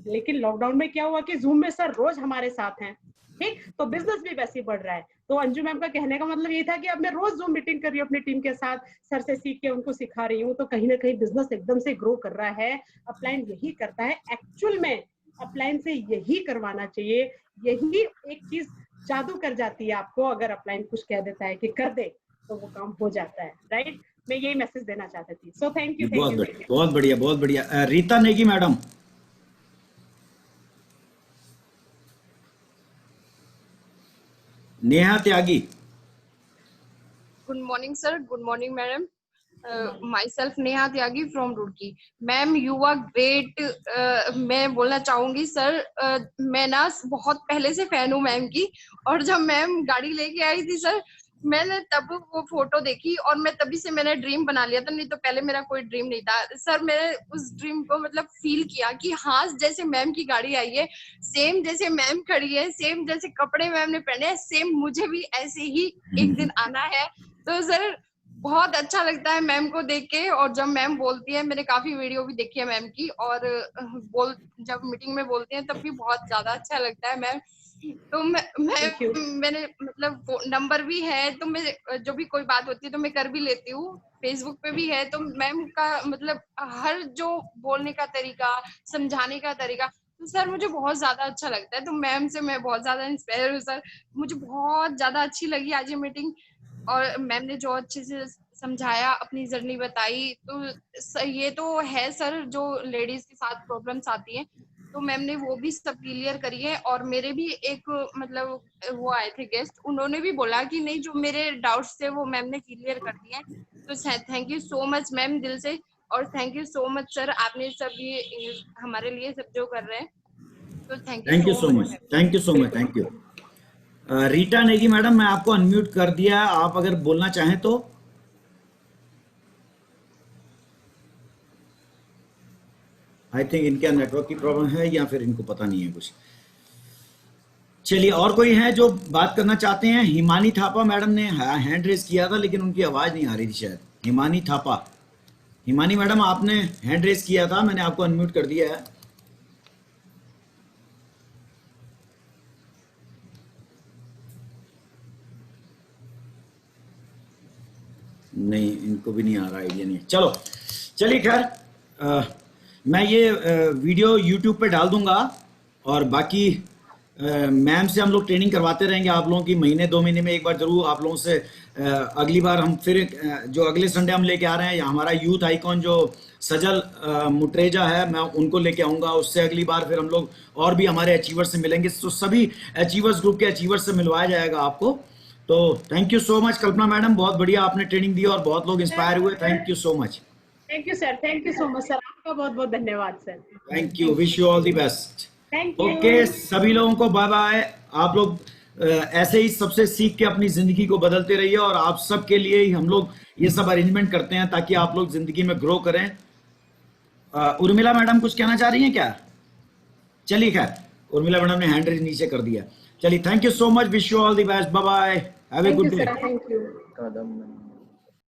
लेकिन लॉकडाउन में क्या हुआ कि जूम में सर रोज हमारे साथ हैं, ठीक? तो बिजनेस भी वैसे ही बढ़ रहा है। तो अंजू मैम का कहने का मतलब ये था कि अब मैं रोज जूम मीटिंग कर रही हूँ अपनी टीम के साथ, सर से सीख के उनको सिखा रही हूँ, तो कहीं ना कहीं बिजनेस एकदम से ग्रो कर रहा है। अपलाइन यही करता है, एक्चुअल में अपलाइन से यही करवाना चाहिए। यही एक चीज जादू कर जाती है आपको, अगर अपलाइन कुछ कह देता है कि कर दे तो वो काम हो जाता है, राइट? मैं यही मैसेज देना चाहती थी। सो थैंक यू, बहुत बढ़िया, बहुत बढ़िया, बहुत बढ़िया। Rita Negi madam. Neha Tyagi. Good morning, sir. Good morning, madam. Myself Neha Tyagi from Roorkee. Ma'am, you are great. मैं बोलना चाहूंगी सर, मैं ना बहुत पहले से फैन हूँ मैम की, और जब मैम गाड़ी लेके आई थी सर, मैंने तब वो फोटो देखी और मैं तभी से मैंने ड्रीम बना लिया था। नहीं तो पहले मेरा कोई ड्रीम नहीं था सर। मैंने उस ड्रीम को मतलब फील किया कि हाँ, जैसे मैम की गाड़ी आई है, सेम जैसे मैम खड़ी है, सेम जैसे कपड़े मैम ने पहने हैं, सेम मुझे भी ऐसे ही एक दिन आना है। तो सर बहुत अच्छा लगता है मैम को देख के। और जब मैम बोलती है, मैंने काफी वीडियो भी देखी है मैम की, और जब मीटिंग में बोलती है तब भी बहुत ज्यादा अच्छा लगता है मैम। तो मैंने मतलब नंबर भी है, तो मैं जो भी कोई बात होती है तो मैं कर भी लेती हूँ। फेसबुक पे भी है। तो मैम का मतलब हर जो बोलने का तरीका, समझाने का तरीका, तो सर मुझे बहुत ज्यादा अच्छा लगता है। तो मैम से मैं बहुत ज्यादा इंस्पायर हूँ सर। मुझे बहुत ज्यादा अच्छी लगी आज ये मीटिंग, और मैम ने जो अच्छे से समझाया, अपनी जर्नी बताई। तो ये तो है सर, जो लेडीज के साथ प्रॉब्लम्स आती हैं, तो मैम ने वो भी सब क्लियर करी है। और मेरे भी एक मतलब वो आए थे गेस्ट, उन्होंने भी बोला कि नहीं, जो मेरे डाउट्स थे वो मैम ने क्लियर कर दिए। तो thank you so much ma'am, दिल से। और thank you so much sir, आपने सब ये हमारे लिए सब जो कर रहे हैं, तो thank you so much, thank you so much, thank you. Rita Negi madam, मैं आपको अनम्यूट कर दिया, आप अगर बोलना चाहें तो। आई थिंक इनके नेटवर्क की प्रॉब्लम है या फिर इनको पता नहीं है कुछ। चलिए, और कोई है जो बात करना चाहते हैं? हिमानी थापा मैडम ने हैंड रेज किया था, लेकिन उनकी आवाज नहीं आ रही थी शायद। हिमानी थापा, हिमानी मैडम आपने हैंड रेज किया था, मैंने आपको अनम्यूट कर दिया है। नहीं, इनको भी नहीं आ रहा, आइडिया नहीं। चलो, चलिए, खैर मैं ये वीडियो YouTube पे डाल दूंगा, और बाकी मैम से हम लोग ट्रेनिंग करवाते रहेंगे आप लोगों की। महीने 2 महीने में एक बार जरूर आप लोगों से अगली बार हम फिर जो अगले संडे हम लेके आ रहे हैं हमारा यूथ आइकॉन जो सजल मुट्रेजा है, मैं उनको लेके आऊंगा। उससे अगली बार फिर हम लोग और भी हमारे अचीवर्स से मिलेंगे, तो सभी अचीवर्स ग्रुप के अचीवर्स से मिलवाया जाएगा आपको। तो thank you so much Kalpana madam, बहुत बढ़िया आपने ट्रेनिंग दी और बहुत लोग इंस्पायर हुए। Thank you so much. Thank you sir, thank you so much sir, आपका बहुत बहुत धन्यवाद sir. Thank you, wish you all the best. Thank you. Okay, सभी लोगों को बाय बाय। आप लोग ऐसे ही सबसे सीख के अपनी जिंदगी को बदलते रहिए, और आप सबके लिए ही हम लोग ये सब अरेंजमेंट करते हैं ताकि आप लोग जिंदगी में ग्रो करें। उर्मिला मैडम कुछ कहना चाह रही हैं क्या? चलिए, खैर उर्मिला मैडम ने हैंड रेज नीचे कर दिया। चलिए, thank you so much, wish you all the best, bye bye, have a good day. Thank you.